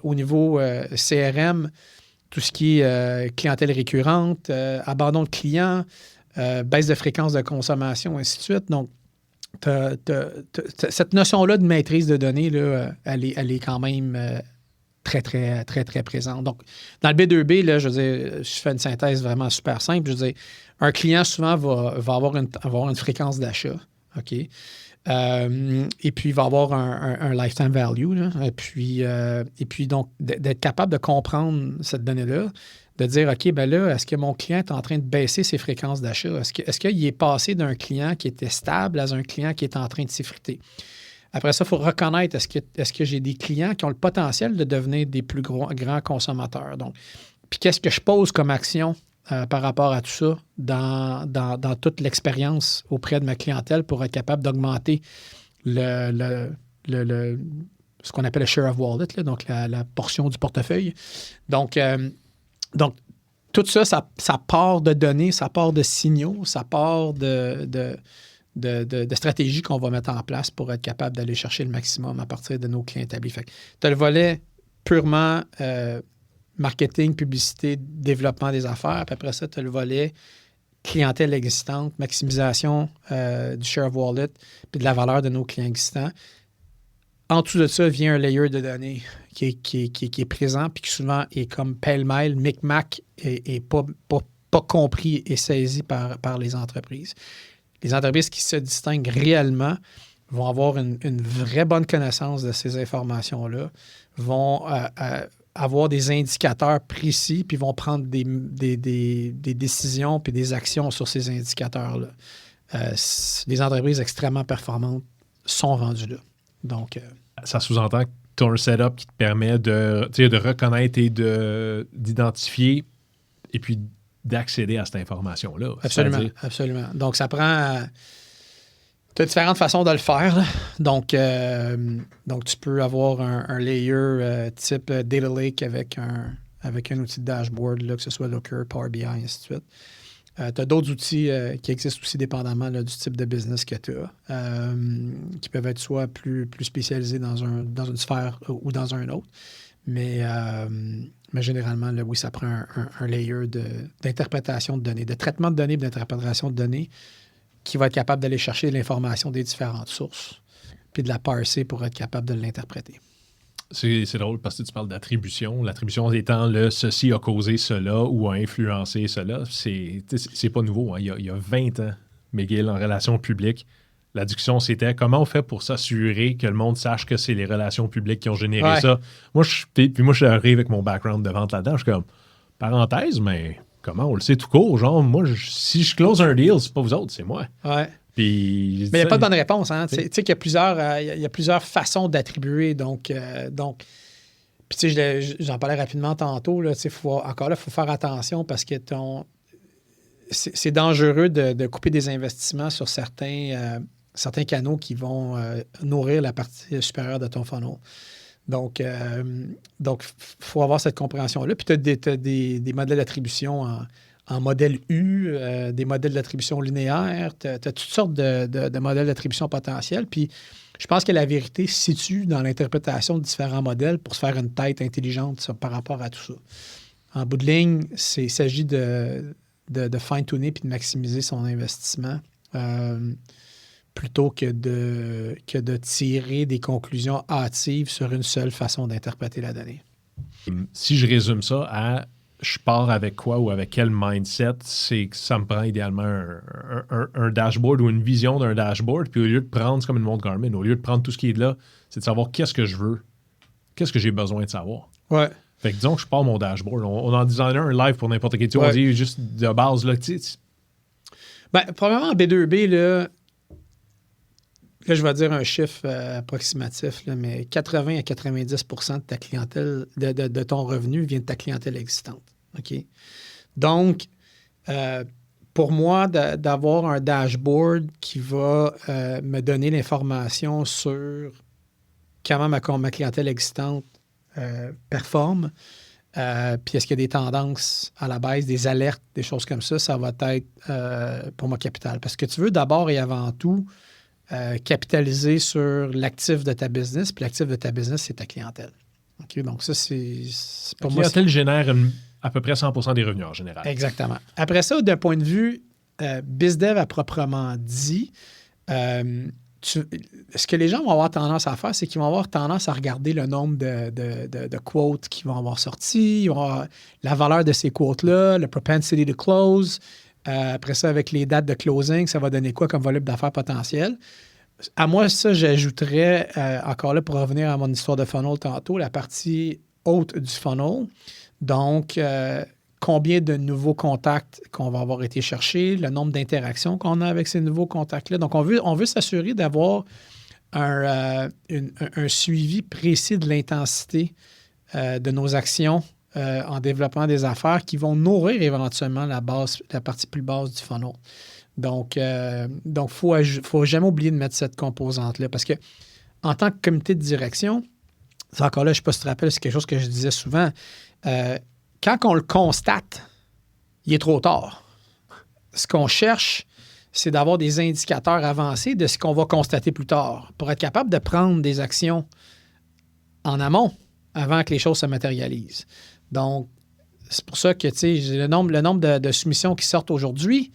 au niveau CRM, tout ce qui est clientèle récurrente, abandon de clients, baisse de fréquence de consommation, ainsi de suite. Donc, cette notion-là de maîtrise de données, là, elle est quand même très, très, très, très présente. Donc, dans le B2B, là, je veux dire, je fais une synthèse vraiment super simple. Je veux dire, un client, souvent, va avoir une fréquence d'achat. OK? Et puis, il va avoir un lifetime value. Là. Et puis, donc, d'être capable de comprendre cette donnée-là, de dire, OK, bien là, est-ce que mon client est en train de baisser ses fréquences d'achat? Est-ce qu'il est passé d'un client qui était stable à un client qui est en train de s'effriter? Après ça, il faut reconnaître, est-ce que j'ai des clients qui ont le potentiel de devenir des plus grands consommateurs? Donc, puis qu'est-ce que je pose comme action par rapport à tout ça dans toute l'expérience auprès de ma clientèle pour être capable d'augmenter ce qu'on appelle le share of wallet, là, donc la portion du portefeuille. Donc, tout ça, ça part de données, ça part de signaux, ça part de stratégies qu'on va mettre en place pour être capable d'aller chercher le maximum à partir de nos clients établis. Fait que tu as le volet purement marketing, publicité, développement des affaires, puis après ça, tu as le volet clientèle existante, maximisation du share of wallet puis de la valeur de nos clients existants. En dessous de ça vient un layer de données qui est présent puis qui souvent est comme pêle-mêle, micmac et pas compris et saisi par les entreprises. Les entreprises qui se distinguent réellement vont avoir une vraie bonne connaissance de ces informations-là, vont avoir des indicateurs précis puis vont prendre des décisions puis des actions sur ces indicateurs-là. Les entreprises extrêmement performantes sont rendues là. Donc, ça sous-entend que tu as un setup qui te permet de reconnaître et d'identifier et puis d'accéder à cette information-là. Absolument, absolument. Donc, ça prend... tu as différentes façons de le faire. Là. Donc, tu peux avoir un layer type Data Lake avec un outil de dashboard, là, que ce soit Looker, Power BI, et ainsi de suite. Tu as d'autres outils qui existent aussi dépendamment là, du type de business que tu as, qui peuvent être soit plus spécialisés dans une sphère ou dans un autre. Mais généralement, là, oui, ça prend un layer d'interprétation de données, de traitement de données et d'interprétation de données qui va être capable d'aller chercher de l'information des différentes sources puis de la parser pour être capable de l'interpréter. C'est drôle parce que tu parles d'attribution. L'attribution étant le « ceci a causé cela » ou « a influencé cela ». C'est pas nouveau. Hein. Il y a 20 ans, McGill, en relations publiques, la discussion, c'était comment on fait pour s'assurer que le monde sache que c'est les relations publiques qui ont généré ça. Moi, je suis arrivé avec mon background de vente là-dedans. Je suis comme, parenthèse, mais comment on le sait tout court? Genre, moi, si je close un deal, c'est pas vous autres, c'est moi. Ouais. Puis, mais il n'y a pas de bonne réponse. Hein? Tu sais qu'il y a plusieurs façons d'attribuer. Donc puis tu sais, j'en parlais rapidement tantôt. Là, encore là, il faut faire attention parce que c'est dangereux de couper des investissements sur certains canaux qui vont nourrir la partie supérieure de ton funnel. Donc, il faut avoir cette compréhension-là. Puis, tu as des modèles d'attribution en modèle U, des modèles d'attribution linéaire. Tu as toutes sortes de modèles d'attribution potentiels. Puis, je pense que la vérité se situe dans l'interprétation de différents modèles pour se faire une tête intelligente par rapport à tout ça. En bout de ligne, il s'agit de fine-tuner puis de maximiser son investissement plutôt que de tirer des conclusions hâtives sur une seule façon d'interpréter la donnée. Si je résume ça à je pars avec quoi ou avec quel mindset, c'est que ça me prend idéalement un dashboard ou une vision d'un dashboard, puis au lieu de prendre, c'est comme une montre Garmin, au lieu de prendre tout ce qui est de là, c'est de savoir qu'est-ce que je veux, qu'est-ce que j'ai besoin de savoir. Ouais. Fait que disons que je pars mon dashboard. On en designer un live pour n'importe qui. On dit juste de base, là, tu sais. Ben, probablement en B2B, là, je vais dire un chiffre approximatif, là, mais 80 à 90% de ta clientèle, de ton revenu vient de ta clientèle existante. OK? Donc, pour moi, d'avoir un dashboard qui va me donner l'information sur comment ma clientèle existante performe, puis est-ce qu'il y a des tendances à la baisse, des alertes, des choses comme ça va être pour moi capital. Parce que tu veux d'abord et avant tout capitaliser sur l'actif de ta business, puis l'actif de ta business, c'est ta clientèle. Okay? Donc ça, c'est pour moi... La clientèle génère à peu près 100% des revenus en général. Exactement. Après ça, d'un point de vue BizDev à proprement dit, ce que les gens vont avoir tendance à faire, c'est qu'ils vont avoir tendance à regarder le nombre de quotes qui vont avoir sorti, ils vont avoir la valeur de ces quotes-là, le propensity to close. Après ça, avec les dates de closing, ça va donner quoi comme volume d'affaires potentiel? À moi, ça, j'ajouterais, encore là, pour revenir à mon histoire de funnel tantôt, la partie haute du funnel. Donc, combien de nouveaux contacts qu'on va avoir été chercher, le nombre d'interactions qu'on a avec ces nouveaux contacts-là. Donc, on veut s'assurer d'avoir un suivi précis de l'intensité de nos actions en développement des affaires qui vont nourrir éventuellement la partie plus basse du funnel. Donc, faut jamais oublier de mettre cette composante-là parce que en tant que comité de direction, c'est encore là, je ne sais pas si tu te rappelles, c'est quelque chose que je disais souvent, quand on le constate, il est trop tard. Ce qu'on cherche, c'est d'avoir des indicateurs avancés de ce qu'on va constater plus tard pour être capable de prendre des actions en amont avant que les choses se matérialisent. Donc, c'est pour ça que le nombre de soumissions qui sortent aujourd'hui,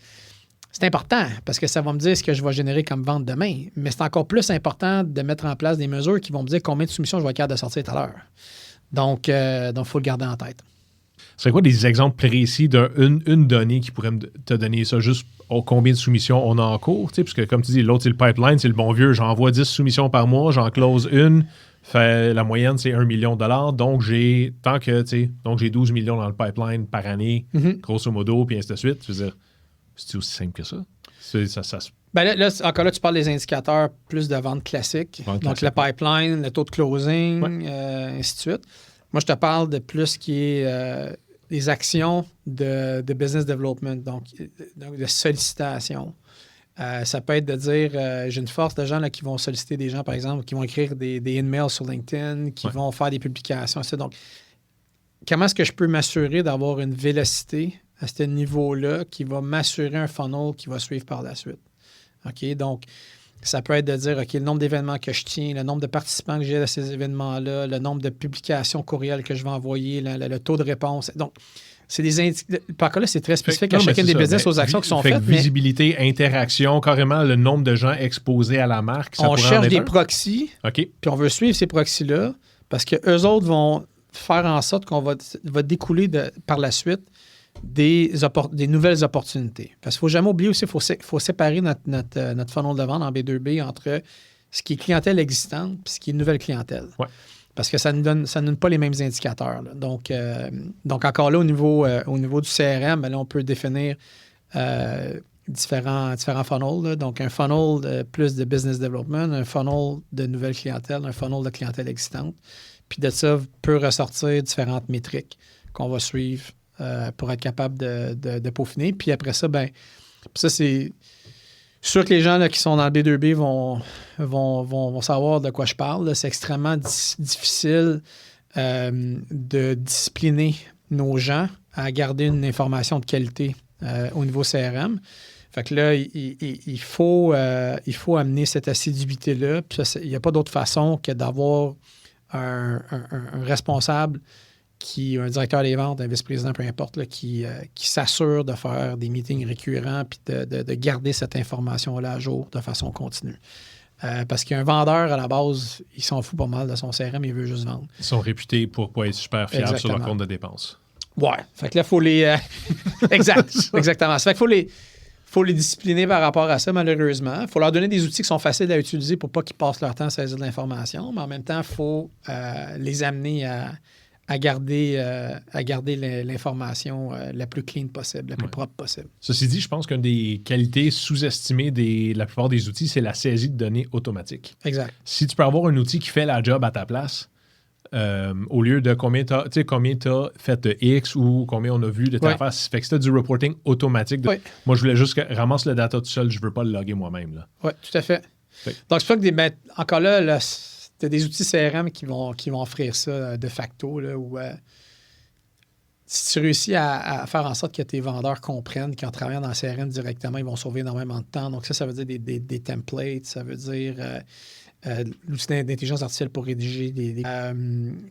c'est important parce que ça va me dire ce que je vais générer comme vente demain. Mais c'est encore plus important de mettre en place des mesures qui vont me dire combien de soumissions je vais être capable de sortir tout à l'heure. Donc, il faut le garder en tête. Ce serait quoi des exemples précis d'une donnée qui pourrait te donner ça, juste combien de soumissions on a en cours? Parce que comme tu dis, l'autre, c'est le pipeline, c'est le bon vieux. J'envoie 10 soumissions par mois, j'en close une. La moyenne, c'est 1 million de dollars. Donc, j'ai 12 millions dans le pipeline par année, grosso modo, puis ainsi de suite. Je veux dire, c'est aussi simple que ça? Ben là, encore là, tu parles des indicateurs plus de vente classique. Donc, le pipeline, le taux de closing, ainsi de suite. Moi, je te parle de plus qui est les actions de business development, donc de sollicitation. Ça peut être de dire, j'ai une force de gens là, qui vont solliciter des gens, par exemple, qui vont écrire des emails sur LinkedIn, qui vont faire des publications. Etc. Donc, comment est-ce que je peux m'assurer d'avoir une vélocité à ce niveau-là qui va m'assurer un funnel qui va suivre par la suite? OK? Donc, ça peut être de dire, OK, le nombre d'événements que je tiens, le nombre de participants que j'ai à ces événements-là, le nombre de publications courriels que je vais envoyer, le taux de réponse. Donc, c'est par contre, là, c'est très spécifique à chacun des business, aux actions qui sont faites. Visibilité, interaction, carrément le nombre de gens exposés à la marque. On cherche des proxys, puis on veut suivre ces proxys-là parce qu'eux autres vont faire en sorte qu'on va découler par la suite des nouvelles opportunités. Parce qu'il ne faut jamais oublier aussi, il faut séparer notre funnel de vente en B2B entre ce qui est clientèle existante et ce qui est nouvelle clientèle. Ouais. Parce que ça ne donne pas les mêmes indicateurs. Là. Donc, encore là, au niveau du CRM, là, on peut définir différents funnels. Là. Donc, un funnel plus de business development, un funnel de nouvelle clientèle, un funnel de clientèle existante. Puis de ça peut ressortir différentes métriques qu'on va suivre pour être capable de peaufiner. Puis après ça, ça, c'est sûr que les gens là, qui sont dans le B2B vont savoir de quoi je parle. Là. C'est extrêmement difficile de discipliner nos gens à garder une information de qualité au niveau CRM. Fait que là, il faut amener cette assiduité-là. Puis il n'y a pas d'autre façon que d'avoir un responsable un directeur des ventes, un vice-président, peu importe, là, qui s'assure de faire des meetings récurrents puis de garder cette information-là à jour de façon continue. Parce qu'un vendeur, à la base, il s'en fout pas mal de son CRM, il veut juste vendre. Ils sont réputés pour pas être super fiables Exactement. sur leur compte de dépenses. Ouais. Fait que là, il faut les... Exactement. Ça fait qu'il faut les discipliner par rapport à ça, malheureusement. Il faut leur donner des outils qui sont faciles à utiliser pour pas qu'ils passent leur temps à saisir de l'information, mais en même temps, il faut les amener à garder l'information la plus clean possible, la plus propre possible. Ceci dit, je pense qu'une des qualités sous-estimées de la plupart des outils, c'est la saisie de données automatique. Exact. Si tu peux avoir un outil qui fait la job à ta place, au lieu de combien tu as fait de X ou combien on a vu de ta face, fait que si tu as du reporting automatique, moi, je voulais juste ramasse le data tout seul, je ne veux pas le loguer moi-même. Oui, tout à fait. Donc, c'est pour ça que encore là tu as des outils CRM qui vont offrir ça de facto, là, où si tu réussis à faire en sorte que tes vendeurs comprennent qu'en travaillant dans le CRM directement, ils vont sauver énormément de temps. Donc ça veut dire des templates, ça veut dire l'outil d'intelligence artificielle pour rédiger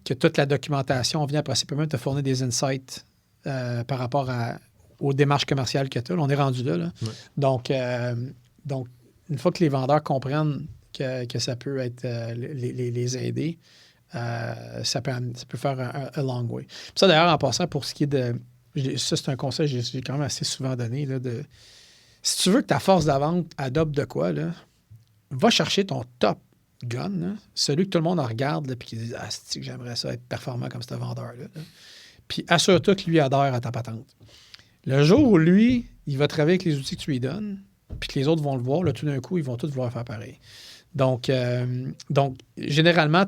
que toute la documentation vient après, ça peut même te fournir des insights par rapport aux démarches commerciales que tu as. Là, on est rendu là. Ouais. Donc, une fois que les vendeurs comprennent que ça peut être les aider, ça peut faire un long way. Puis ça, d'ailleurs, en passant, pour ce qui est de... Ça, c'est un conseil que j'ai quand même assez souvent donné. Là, si tu veux que ta force de vente adopte de quoi, là, va chercher ton top gun, là, celui que tout le monde en regarde et qui dit « Ah, c'est que j'aimerais ça être performant comme ce vendeur-là. » Puis assure-toi que lui adhère à ta patente. Le jour où lui, il va travailler avec les outils que tu lui donnes, puis que les autres vont le voir, là, tout d'un coup, ils vont tous vouloir faire pareil. Donc généralement,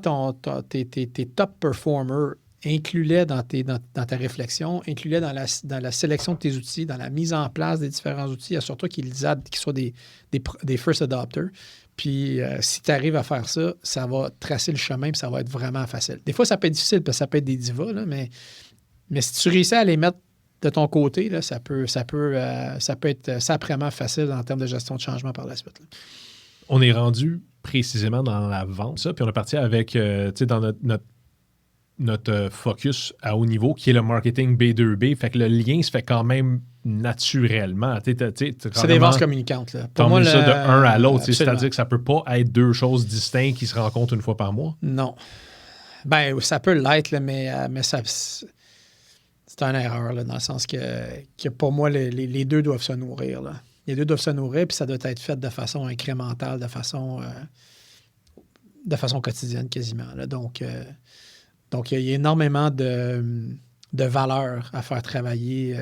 tes top performers, inclus-les dans ta réflexion, inclus-les dans la sélection de tes outils, dans la mise en place des différents outils, assure-toi qu'ils soient des first adopters. Puis si tu arrives à faire ça, ça va tracer le chemin et ça va être vraiment facile. Des fois, ça peut être difficile parce que ça peut être des divas, là, mais si tu réussis à les mettre de ton côté, là, ça peut être sacrément facile en termes de gestion de changement par la suite. Là. On est rendu précisément dans la vente, ça, puis on est parti avec, dans notre notre focus à haut niveau, qui est le marketing B2B. Fait que le lien se fait quand même naturellement. C'est des vases communicantes. Là. Pour moi, ça de un à l'autre. Absolument. C'est-à-dire que ça peut pas être deux choses distinctes qui se rencontrent une fois par mois. Non. Ben, ça peut l'être, là, mais ça, c'est une erreur, là, dans le sens que pour moi, les deux doivent se nourrir. Là. Les deux doivent se nourrir, puis ça doit être fait de façon incrémentale, de façon quotidienne quasiment. Là. Donc, il y a énormément de valeur à faire travailler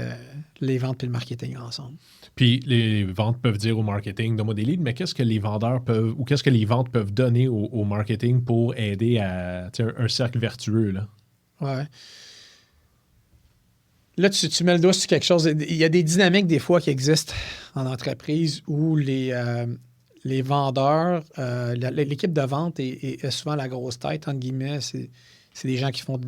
les ventes et le marketing ensemble. Puis les ventes peuvent dire au marketing, donne-moi des leads, mais qu'est-ce que les vendeurs peuvent, ou qu'est-ce que les ventes peuvent donner au marketing pour aider à un cercle vertueux, là? Ouais. Là, tu mets le doigt sur quelque chose. Il y a des dynamiques des fois qui existent en entreprise où les vendeurs, l'équipe de vente est souvent la grosse tête, entre guillemets. C'est des gens qui font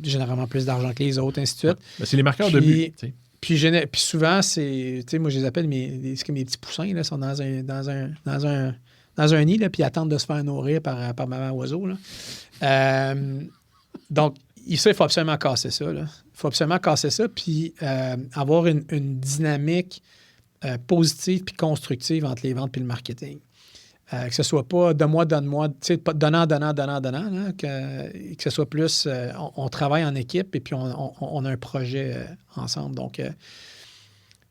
généralement plus d'argent que les autres, ainsi de suite. Ben, c'est les marqueurs de but. Puis souvent, moi, je les appelle c'est comme mes petits poussins, là, sont dans un nid, là, puis ils attendent de se faire nourrir par maman oiseau. Là. Donc, il faut absolument casser ça. Il faut absolument casser ça, puis avoir une dynamique positive puis constructive entre les ventes et le marketing. Que ce soit pas donne-moi, tu sais, pas donnant, là, que ce soit plus on travaille en équipe et puis on a un projet ensemble. Donc,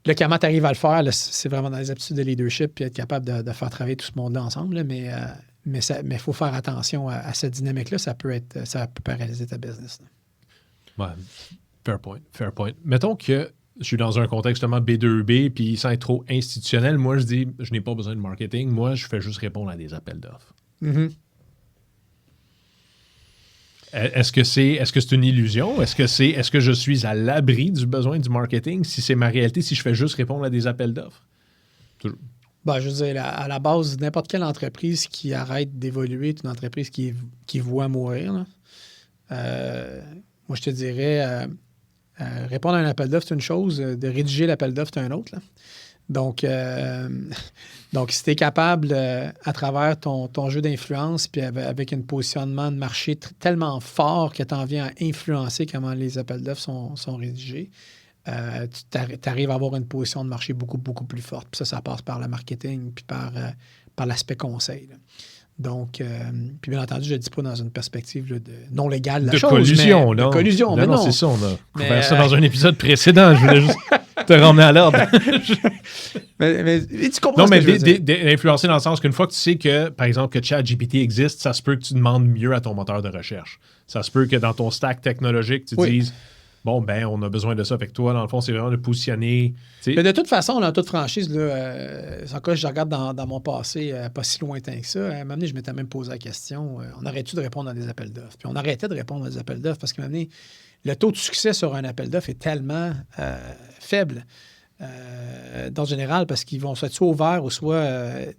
là, comment tu arrives à le faire, là, c'est vraiment dans les aptitudes de leadership puis être capable de faire travailler tout ce monde-là ensemble. Là, mais il faut faire attention à cette dynamique-là. Ça peut paralyser ta business. Ouais, fair point. Mettons que je suis dans un contexte justement B2B, puis sans être trop institutionnel, moi, je dis, je n'ai pas besoin de marketing. Moi, je fais juste répondre à des appels d'offres. Mm-hmm. Est-ce que c'est une illusion? Est-ce que je suis à l'abri du besoin du marketing? Si c'est ma réalité, si je fais juste répondre à des appels d'offres? Toujours. Ben, je veux dire, à la base, n'importe quelle entreprise qui arrête d'évoluer est une entreprise qui voit mourir. Là. Moi, je te dirais... répondre à un appel d'offres, c'est une chose. De rédiger l'appel d'offres, c'est un autre. Là. Donc, si tu es capable, à travers ton jeu d'influence, puis avec un positionnement de marché tellement fort que tu en viens à influencer comment les appels d'offres sont rédigés, tu arrives à avoir une position de marché beaucoup, beaucoup plus forte. Puis ça passe par le marketing, puis par l'aspect conseil. Là. Donc, puis bien entendu, je ne dis pas dans une perspective là, de non légale de collusion, là. De collusion, non, non. C'est ça, on a couvert ça dans un épisode précédent. Je voulais juste te ramener à l'ordre. mais tu comprends non, ce que je veux dire. D'influencer dans le sens qu'une fois que tu sais que, par exemple, que ChatGPT existe, ça se peut que tu demandes mieux à ton moteur de recherche. Ça se peut que dans ton stack technologique, tu dises... Bon, ben, on a besoin de ça. Fait que toi, dans le fond, c'est vraiment de positionner. Mais de toute façon, dans toute franchise, là, sans quoi je regarde dans mon passé pas si lointain que ça, à un moment donné, je m'étais même posé la question, on arrête-tu de répondre à des appels d'offres? Puis on arrêtait de répondre à des appels d'offres parce qu'à un moment donné, le taux de succès sur un appel d'offres est tellement faible, dans le général, parce qu'ils vont soit ouverts ou soit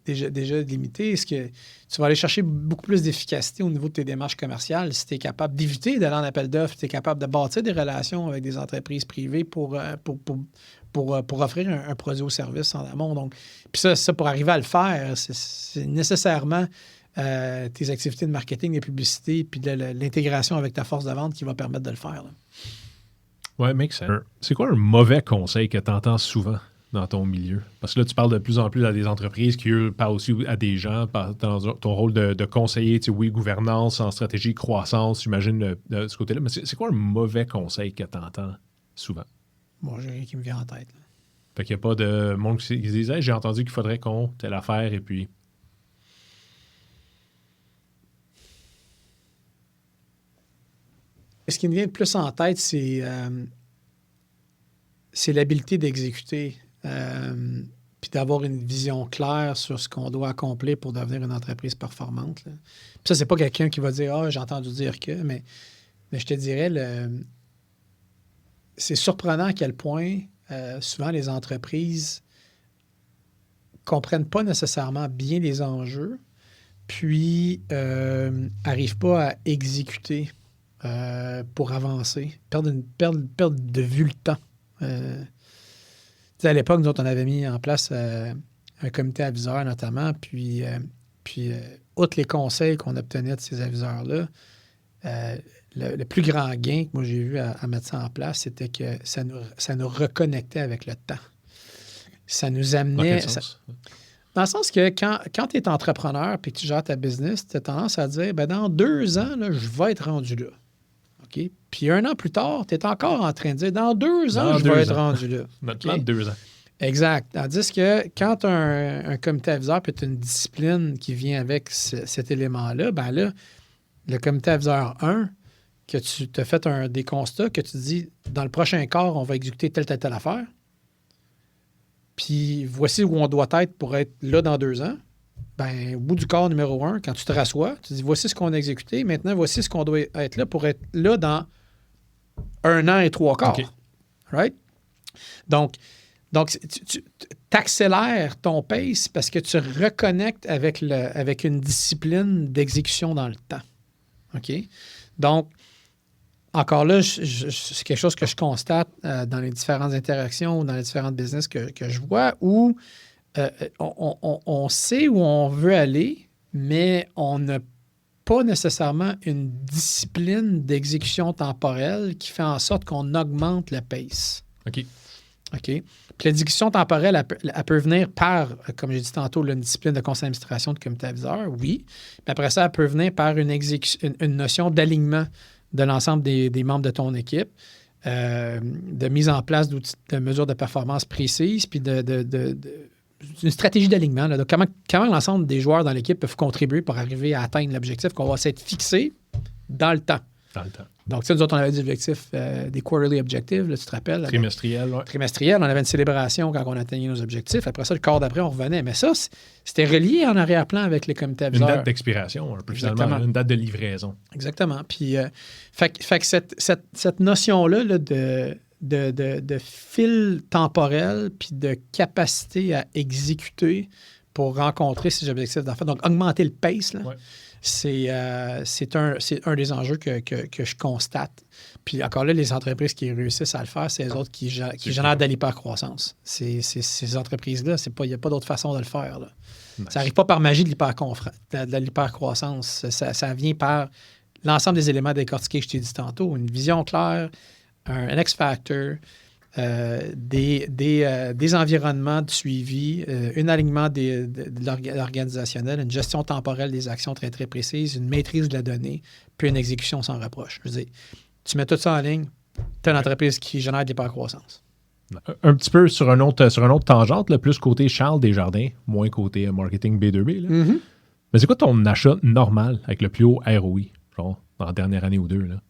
déjà limités. Est-ce que tu vas aller chercher beaucoup plus d'efficacité au niveau de tes démarches commerciales si tu es capable d'éviter d'aller en appel d'offres, tu es capable de bâtir des relations avec des entreprises privées pour offrir un produit ou service en amont. Donc, puis ça, pour arriver à le faire, c'est nécessairement tes activités de marketing et publicité puis l'intégration avec ta force de vente qui va permettre de le faire. Là. Ouais, make sense. C'est quoi un mauvais conseil que tu entends souvent dans ton milieu? Parce que là, tu parles de plus en plus à des entreprises qui, eux, parlent aussi à des gens dans ton rôle de conseiller, tu sais, oui, gouvernance, en stratégie, croissance, j'imagine, de ce côté-là. Mais c'est quoi un mauvais conseil que tu entends souvent? Bon, j'ai rien qui me vient en tête. Là. Fait qu'il n'y a pas de monde qui se disait, hey, j'ai entendu qu'il faudrait qu'on telle affaire, et puis... Ce qui me vient de plus en tête, c'est l'habilité d'exécuter puis d'avoir une vision claire sur ce qu'on doit accomplir pour devenir une entreprise performante. Là. Puis ça, c'est pas quelqu'un qui va dire « Ah, j'ai entendu dire que », mais je te dirais, c'est surprenant à quel point souvent les entreprises comprennent pas nécessairement bien les enjeux, puis n'arrivent pas à exécuter pour avancer, perdre de vue le temps. À l'époque, nous autres, on avait mis en place un comité aviseur notamment, puis outre les conseils qu'on obtenait de ces aviseurs-là, le plus grand gain que moi j'ai vu à mettre ça en place, c'était que ça nous reconnectait avec le temps. Ça nous amenait... Dans le sens que quand tu es entrepreneur et que tu gères ta business, tu as tendance à dire, dans 2 ans, là, je vais être rendu là. OK? Puis 1 an plus tard, tu es encore en train de dire, dans 2 ans, je vais être rendu là. Notre plan de 2 ans. Exact. Tandis que quand tu as un comité aviseur et tu as une discipline qui vient avec cet élément-là, là, le comité aviseur 1, que tu t'as fait des constats, que tu dis, dans le prochain quart, on va exécuter telle affaire. Puis voici où on doit être pour être là dans 2 ans. Au bout du quart numéro 1, quand tu te rassois, tu dis voici ce qu'on a exécuté. Maintenant, voici ce qu'on doit être là pour être là dans 1 an et 3 quarts. Okay. Right? Donc tu accélères ton pace parce que tu reconnectes avec une discipline d'exécution dans le temps. OK? Donc, encore là, c'est quelque chose que je constate dans les différentes interactions ou dans les différentes business que je vois où on sait où on veut aller, mais on n'a pas nécessairement une discipline d'exécution temporelle qui fait en sorte qu'on augmente le pace. OK. Puis l'exécution temporelle, elle peut venir par, comme j'ai dit tantôt, une discipline de conseil d'administration de comité aviseur, oui. Mais après ça, elle peut venir par une notion d'alignement de l'ensemble des membres de ton équipe, de mise en place d'outils de mesures de performance précises, puis une stratégie d'alignement. Donc, comment l'ensemble des joueurs dans l'équipe peuvent contribuer pour arriver à atteindre l'objectif qu'on va s'être fixé dans le temps. Donc, nous autres, on avait des objectifs, des quarterly objectives, là, tu te rappelles? Trimestriel, oui. Trimestriel, on avait une célébration quand on atteignait nos objectifs. Après ça, le quart d'après, on revenait. Mais ça, c'était relié en arrière-plan avec les comités aviseurs. Une date d'expiration, un peu finalement, une date de livraison. Exactement. Puis, fait que cette notion-là de fil temporel puis de capacité à exécuter pour rencontrer ces objectifs d'affaires, donc augmenter le pace, là, c'est un des enjeux que je constate. Puis encore là, les entreprises qui réussissent à le faire, c'est les autres qui génèrent de l'hypercroissance. Ces entreprises-là, il n'y a pas d'autre façon de le faire. Là. Nice. Ça n'arrive pas par magie de l'hypercroissance. Ça vient par l'ensemble des éléments décortiqués que je t'ai dit tantôt. Une vision claire, un X-factor, des environnements de suivi, un alignement de l'organisationnel, une gestion temporelle des actions très, très précises, une maîtrise de la donnée, puis une exécution sans reproche. Je veux dire, tu mets tout ça en ligne, tu as une entreprise qui génère de l'hypercroissance. Un petit peu sur un autre tangente, là, plus côté Charles Desjardins, moins côté marketing B2B. Là. Mm-hmm. Mais c'est quoi ton achat normal avec le plus haut ROI, genre, dans la dernière année ou 2, là?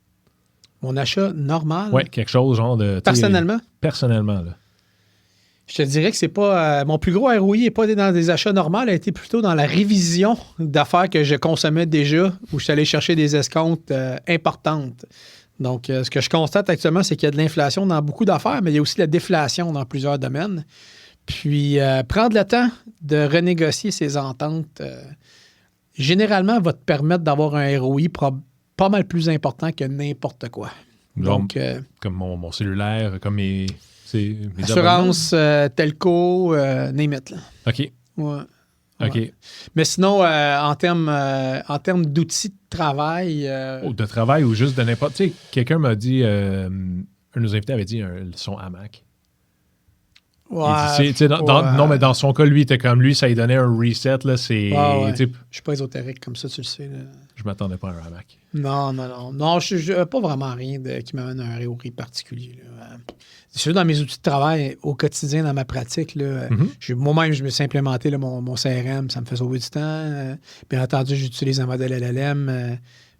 Mon achat normal? Oui, quelque chose genre de... Personnellement? Personnellement, là. Je te dirais que c'est pas... mon plus gros ROI n'est pas dans des achats normaux, elle a été plutôt dans la révision d'affaires que je consommais déjà, où je suis allé chercher des escomptes importantes. Donc, ce que je constate actuellement, c'est qu'il y a de l'inflation dans beaucoup d'affaires, mais il y a aussi de la déflation dans plusieurs domaines. Puis, prendre le temps de renégocier ces ententes, généralement, va te permettre d'avoir un ROI pas mal plus important que n'importe quoi. Donc, comme mon cellulaire, comme mes assurance, telco, name it. Là. OK. Ouais. OK. Ouais. Mais sinon, en termes d'outils de travail... de travail ou juste de n'importe... Tu sais, quelqu'un m'a dit... un de nos invités avait dit son hamac. Ouais, non, mais dans son cas, lui, était comme lui, ça lui donnait un reset. Là, c'est, Je suis pas ésotérique comme ça, tu le sais. Là. Je m'attendais pas à un hamac. Non, je pas vraiment rien qui m'amène à un ROI particulier. Là. C'est sûr, dans mes outils de travail au quotidien, dans ma pratique, là, moi-même, je me suis implémenté là, mon CRM, ça me fait sauver du temps. Bien entendu, j'utilise un modèle LLM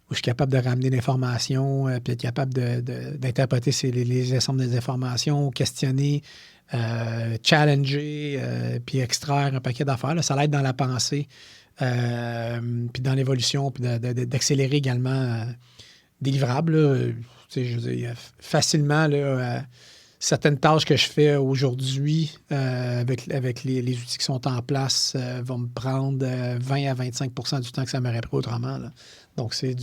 où je suis capable de ramener l'information, puis être capable d'interpréter les ensembles des informations, questionner, challenger, puis extraire un paquet d'affaires. Là, ça l'aide dans la pensée, puis dans l'évolution, puis d'accélérer également des livrables. Là, je veux dire, facilement, là, certaines tâches que je fais aujourd'hui avec les outils qui sont en place vont me prendre 20 à 25 % du temps que ça m'aurait pris autrement. Là. Donc, c'est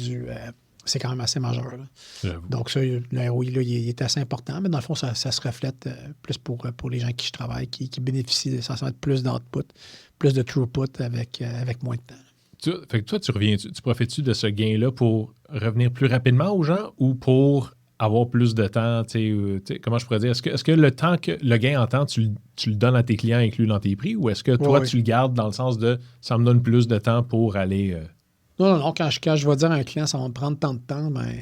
quand même assez majeur. Là. Donc, ça, le ROI, là, il est assez important, mais dans le fond, ça se reflète plus pour les gens qui je travaille, qui bénéficient essentiellement de plus d'output, plus de throughput avec moins de temps. Fait que toi, tu profites-tu de ce gain-là pour revenir plus rapidement aux gens ou pour avoir plus de temps? Comment je pourrais dire? Est-ce que le temps que le gain en temps, tu le donnes à tes clients inclus dans tes prix ou est-ce que toi, tu le gardes dans le sens de ça me donne plus de temps pour aller. Non. Quand je vais dire à un client, ça va me prendre tant de temps, ben,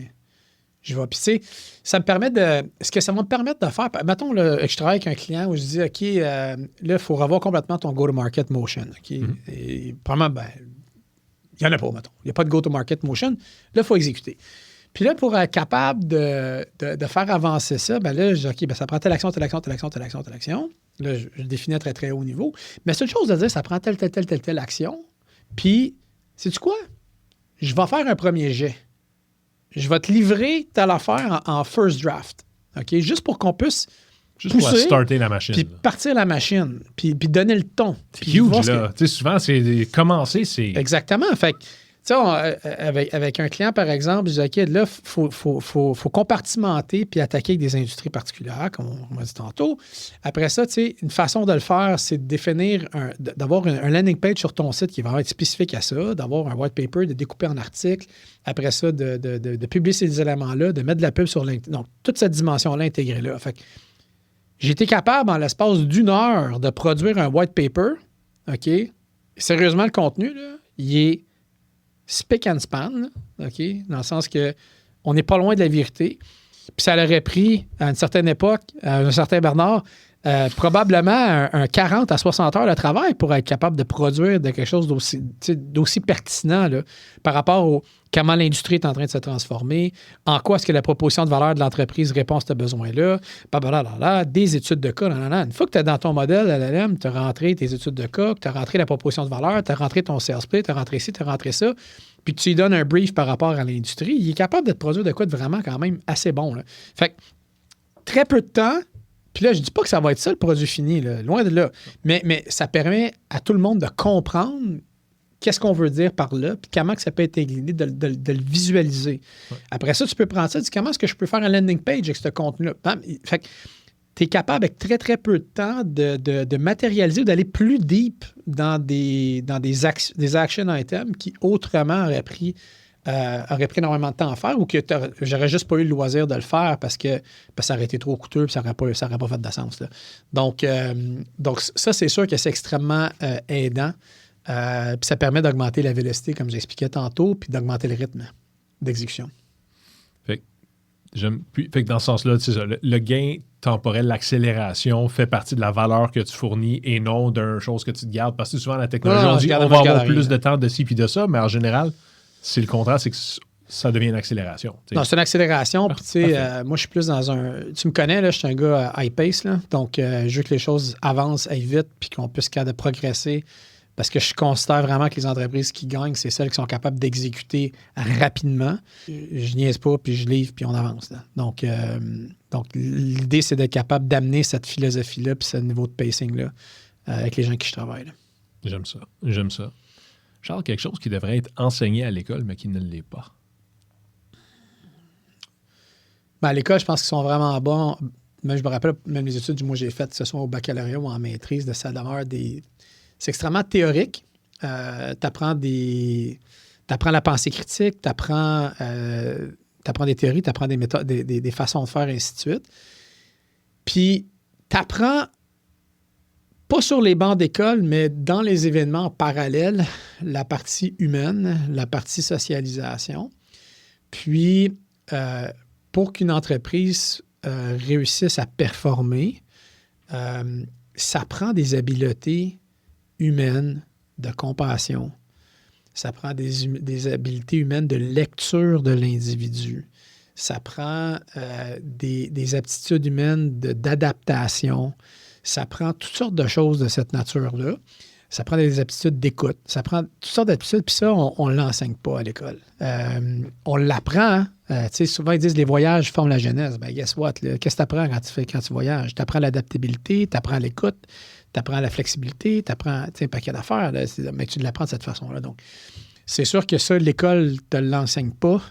je vais. Puis, tu sais, ça me permet de. Ce que ça va me permettre de faire, mettons, là, je travaille avec un client où je dis, OK, là, il faut revoir complètement ton go-to-market motion. OK? Et probablement, ben, il n'y en a pas, mettons. Il n'y a pas de go-to-market motion. Là, il faut exécuter. Puis là, pour être capable de faire avancer ça, ben là, je dis, OK, ben, ça prend telle action, telle action, telle action, telle action, telle action. Là, je le définis à très, très haut niveau. Mais c'est une chose de dire, ça prend telle action. Puis, sais-tu quoi? Je vais faire un premier jet. Je vais te livrer telle affaire en first draft. OK? Juste pour qu'on puisse juste pousser, pour starter la machine. Puis partir la machine. Puis donner le ton. C'est huge, là. Tu sais, souvent, c'est commencer, c'est... Exactement. Fait que, tu sais, avec un client, par exemple, je dis, OK, là, il faut compartimenter puis attaquer avec des industries particulières, comme on m'a dit tantôt. Après ça, tu sais, une façon de le faire, c'est de définir, d'avoir un landing page sur ton site qui va être spécifique à ça, d'avoir un white paper, de découper en articles. Après ça, de publier ces éléments-là, de mettre de la pub sur LinkedIn. Donc, toute cette dimension-là intégrée là. Fait que j'ai été capable, en l'espace d'1 heure, de produire un white paper. OK? Sérieusement, le contenu, là, il est spick and span, là, OK? Dans le sens que on n'est pas loin de la vérité. Puis ça l'aurait pris, à une certaine époque, à un certain Bernard, probablement un 40 à 60 heures de travail pour être capable de produire de quelque chose d'aussi pertinent là, par rapport au comment l'industrie est en train de se transformer, en quoi est-ce que la proposition de valeur de l'entreprise répond à ce besoin-là, des études de cas. Une fois que tu es dans ton modèle LLM, tu as rentré tes études de cas, tu as rentré la proposition de valeur, tu as rentré ton sales play, tu as rentré ci, tu as rentré ça, puis tu lui donnes un brief par rapport à l'industrie, il est capable de te produire de quoi de vraiment quand même assez bon. Là. Fait que très peu de temps. Puis là, je ne dis pas que ça va être ça, le produit fini, là, loin de là. Mais ça permet à tout le monde de comprendre qu'est-ce qu'on veut dire par là, puis comment que ça peut être décliné, de le visualiser. Ouais. Après ça, tu peux prendre ça, tu dis comment est-ce que je peux faire un landing page avec ce contenu-là? Fait que tu es capable, avec très, très peu de temps, de matérialiser ou d'aller plus deep dans des action items qui, autrement, auraient pris énormément de temps à faire ou que j'aurais juste pas eu le loisir de le faire parce que ça aurait été trop coûteux et ça n'aurait pas fait de sens. Là. Donc, ça, c'est sûr que c'est extrêmement aidant. Puis ça permet d'augmenter la vélocité, comme j'expliquais tantôt, puis d'augmenter le rythme d'exécution. Fait que dans ce sens-là, c'est ça, le gain temporel, l'accélération fait partie de la valeur que tu fournis et non d'une chose que tu te gardes. Parce que souvent, la technologie, on va avoir plus de temps de ci puis de ça, mais en général, c'est le contraire, c'est que ça devient une accélération. T'sais. Non, c'est une accélération. Puis, tu sais, moi, je suis plus dans un... Tu me connais, là, je suis un gars high pace, là. Donc, je veux que les choses avancent, aillent vite, puis qu'on puisse de progresser. Parce que je considère vraiment que les entreprises qui gagnent, c'est celles qui sont capables d'exécuter rapidement. Je niaise pas, puis je livre, puis on avance. Là. Donc, l'idée, c'est d'être capable d'amener cette philosophie-là, puis ce niveau de pacing-là avec les gens qui je travaille. Là. J'aime ça. Charles, quelque chose qui devrait être enseigné à l'école, mais qui ne l'est pas. Ben, à l'école, je pense qu'ils sont vraiment bons. Mais je me rappelle, même les études que moi j'ai faites, que ce soit au baccalauréat ou en maîtrise, ça demeure c'est extrêmement théorique. Tu apprends la pensée critique, tu apprends des théories, tu apprends des méthodes, des façons de faire, et ainsi de suite. Puis, tu apprends pas sur les bancs d'école, mais dans les événements parallèles, la partie humaine, la partie socialisation. Puis, pour qu'une entreprise réussisse à performer, ça prend des habiletés humaines de compassion. Ça prend des habiletés humaines de lecture de l'individu. Ça prend des aptitudes humaines d'adaptation. Ça prend toutes sortes de choses de cette nature-là. Ça prend des aptitudes d'écoute. Ça prend toutes sortes d'aptitudes, puis ça, on ne l'enseigne pas à l'école. On l'apprend. Tu sais, souvent, ils disent les voyages forment la jeunesse. Ben, guess what? Qu'est-ce que tu apprends quand tu voyages? Tu apprends l'adaptabilité, tu apprends l'écoute, tu apprends la flexibilité, tu apprends un paquet d'affaires, là, mais tu l'apprends de cette façon-là. Donc, c'est sûr que ça, l'école ne te l'enseigne pas.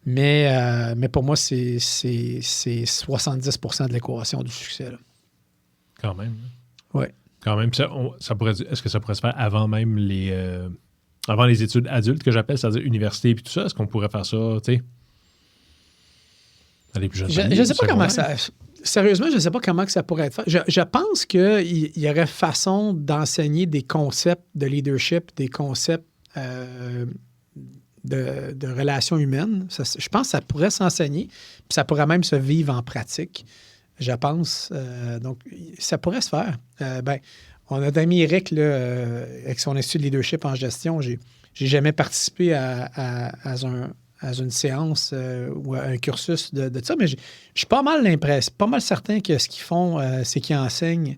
Mais pour moi, c'est 70% de l'équation du succès. Là. Quand même. Oui. Quand même. Est-ce que ça pourrait se faire avant même les avant les études adultes que j'appelle, c'est-à-dire université et tout ça, est-ce qu'on pourrait faire ça, tu sais? Aller plus jeune. Je ne sais pas comment ça... Sérieusement, je ne sais pas comment que ça pourrait être fait. Je pense qu'il y aurait façon d'enseigner des concepts de leadership, des concepts de relations humaines. Je pense que ça pourrait s'enseigner, puis ça pourrait même se vivre en pratique, je pense. Donc, ça pourrait se faire. On a d'amis Eric, là, avec son institut de leadership en gestion. J'ai jamais participé à une séance ou à un cursus de ça, mais je suis pas mal certain que ce qu'ils font, c'est qu'ils enseignent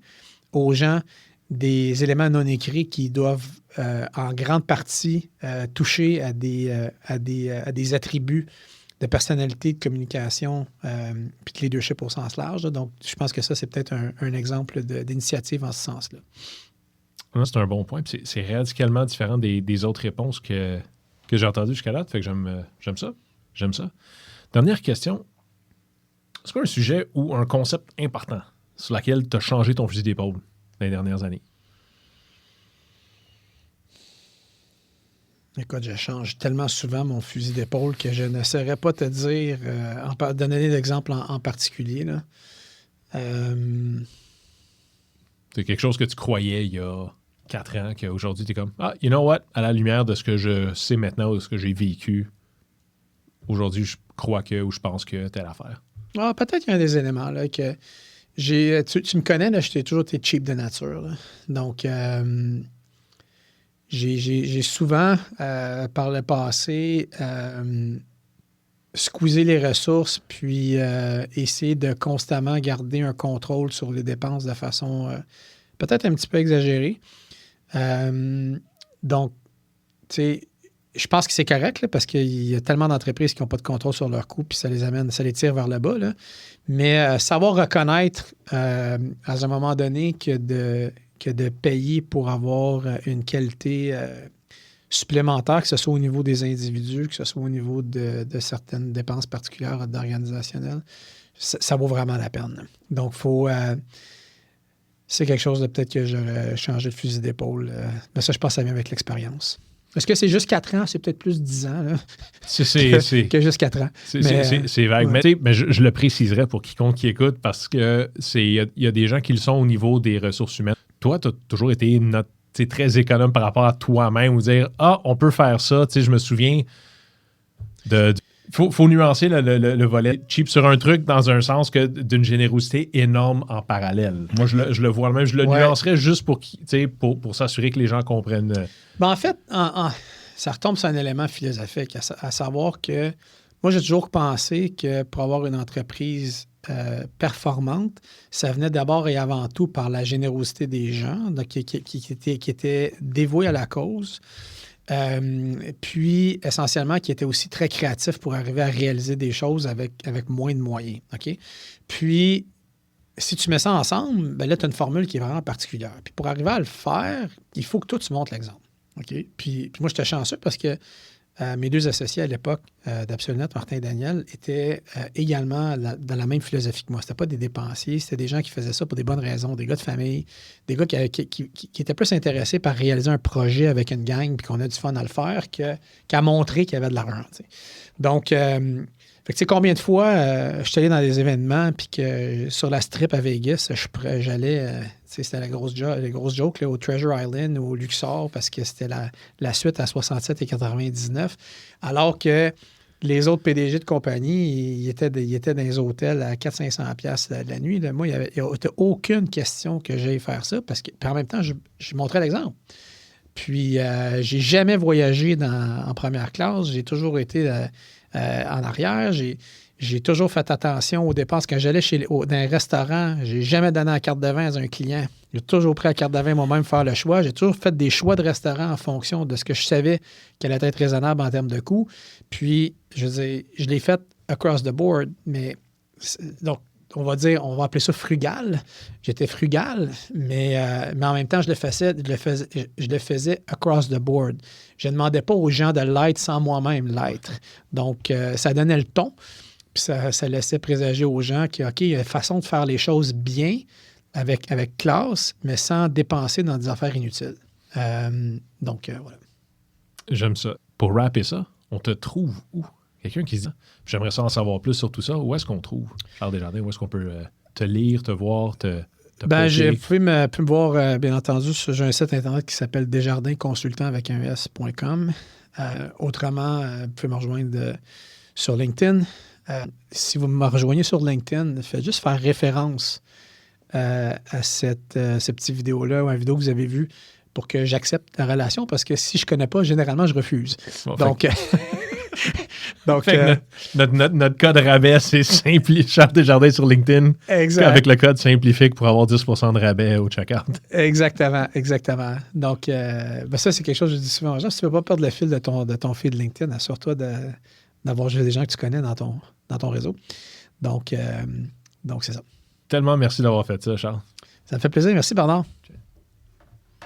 aux gens des éléments non écrits qui doivent en grande partie toucher à des attributs de personnalité, de communication, puis de leadership au sens large. Donc, je pense que ça, c'est peut-être un exemple d'initiative en ce sens-là. C'est un bon point. Puis c'est radicalement différent des autres réponses que j'ai entendues jusqu'à là. Fait que j'aime ça. J'aime ça. Dernière question. Est-ce qu'il y a un sujet ou un concept important sur lequel tu as changé ton fusil d'épaule dans les dernières années? Écoute, je change tellement souvent mon fusil d'épaule que je ne saurais pas te dire, donner d'exemples en particulier. Là. C'est quelque chose que tu croyais il y a 4 ans, qu'aujourd'hui, tu es comme, you know what? À la lumière de ce que je sais maintenant ou de ce que j'ai vécu, aujourd'hui, je crois que ou je pense que telle affaire. Peut-être qu'il y a un des éléments là, que j'ai. Tu me connais, là, j'ai toujours été cheap de nature. Là. Donc, j'ai souvent, par le passé, squeezé les ressources, puis essayer de constamment garder un contrôle sur les dépenses de façon peut-être un petit peu exagérée. Donc, tu sais, je pense que c'est correct là, parce qu'il y a tellement d'entreprises qui n'ont pas de contrôle sur leurs coûts, puis ça les tire vers le bas. Là. Mais savoir reconnaître à un moment donné que de payer pour avoir une qualité supplémentaire, que ce soit au niveau des individus, que ce soit au niveau de certaines dépenses particulières organisationnelles, ça vaut vraiment la peine. Donc, c'est quelque chose de peut-être que j'aurais changé de fusil d'épaule. Mais ça, je pense que ça vient avec l'expérience. Est-ce que c'est juste 4 ans? C'est peut-être plus 10 ans là, que juste 4 ans. C'est vague. Ouais. Mais je le préciserai pour quiconque qui écoute parce que il y a des gens qui le sont au niveau des ressources humaines. Toi, tu as toujours été très économe par rapport à toi-même ou dire « on peut faire ça. » Je me souviens faut nuancer le volet cheap sur un truc dans un sens que d'une générosité énorme en parallèle. Moi, je le vois même. Je le nuancerais juste pour s'assurer que les gens comprennent. En fait, ça retombe sur un élément philosophique, à savoir que moi, j'ai toujours pensé que pour avoir une entreprise performante, ça venait d'abord et avant tout par la générosité des gens donc, qui étaient dévoués à la cause. Puis, essentiellement, qui était aussi très créatif pour arriver à réaliser des choses avec moins de moyens. OK? Puis, si tu mets ça ensemble, ben là, tu as une formule qui est vraiment particulière. Puis, pour arriver à le faire, il faut que toi, tu montres l'exemple. OK? Puis moi, j'étais chanceux parce que mes 2 associés à l'époque d'Absolunet, Martin et Daniel, étaient également dans la même philosophie que moi. C'était pas des dépensiers, c'était des gens qui faisaient ça pour des bonnes raisons, des gars de famille, des gars qui étaient plus intéressés par réaliser un projet avec une gang puis qu'on a du fun à le faire qu'à montrer qu'il y avait de l'argent. T'sais. Donc, tu sais, combien de fois je suis allé dans des événements puis que sur la strip à Vegas, j'allais, c'était la grosse joke là, au Treasure Island ou au Luxor parce que c'était la suite à 67 et 99, alors que les autres PDG de compagnie, ils étaient dans les hôtels à 400-500$ la nuit. Là. Moi, il n'y avait aucune question que j'aille faire ça parce que, puis en même temps, je montrais l'exemple. Puis, j'ai jamais voyagé en première classe. J'ai toujours été en arrière. J'ai toujours fait attention aux dépenses. Quand j'allais dans un restaurant, j'ai jamais donné la carte de vin à un client. J'ai toujours pris la carte de vin moi-même faire le choix. J'ai toujours fait des choix de restaurant en fonction de ce que je savais qu'elle allait être raisonnable en termes de coût. Puis, je l'ai fait across the board, mais donc, on va appeler ça frugal. J'étais frugal, mais en même temps, je le faisais across the board. Je ne demandais pas aux gens de l'être sans moi-même l'être. Donc, ça donnait le ton, puis ça laissait présager aux gens qu'il y a une façon de faire les choses bien, avec classe, mais sans dépenser dans des affaires inutiles. Donc, voilà. J'aime ça. Pour rapper ça, on te trouve où? Quelqu'un qui se dit, j'aimerais ça en savoir plus sur tout ça. Où est-ce qu'on trouve Charles Desjardins? Où est-ce qu'on peut te lire, te voir, te Vous poker? pouvez me voir, bien entendu, j'ai un site internet qui s'appelle Desjardins-consultant avec un S.com. Autrement, vous pouvez me rejoindre sur LinkedIn. Si vous me rejoignez sur LinkedIn, faites juste faire référence à cette petite vidéo-là ou à la vidéo que vous avez vue pour que j'accepte la relation, parce que si je ne connais pas, généralement, je refuse. Bon, Donc, fait que notre code rabais, c'est Charles Desjardins sur LinkedIn. exact. Avec le code Simplifique pour avoir 10% de rabais au checkout. Exactement. Donc, ça, c'est quelque chose que je dis souvent aux gens. Si tu ne veux pas perdre le fil de ton feed LinkedIn, assure-toi d'avoir juste des gens que tu connais dans ton réseau. Donc c'est ça. Tellement merci d'avoir fait ça, Charles. Ça me fait plaisir. Merci, Bernard. Cheers.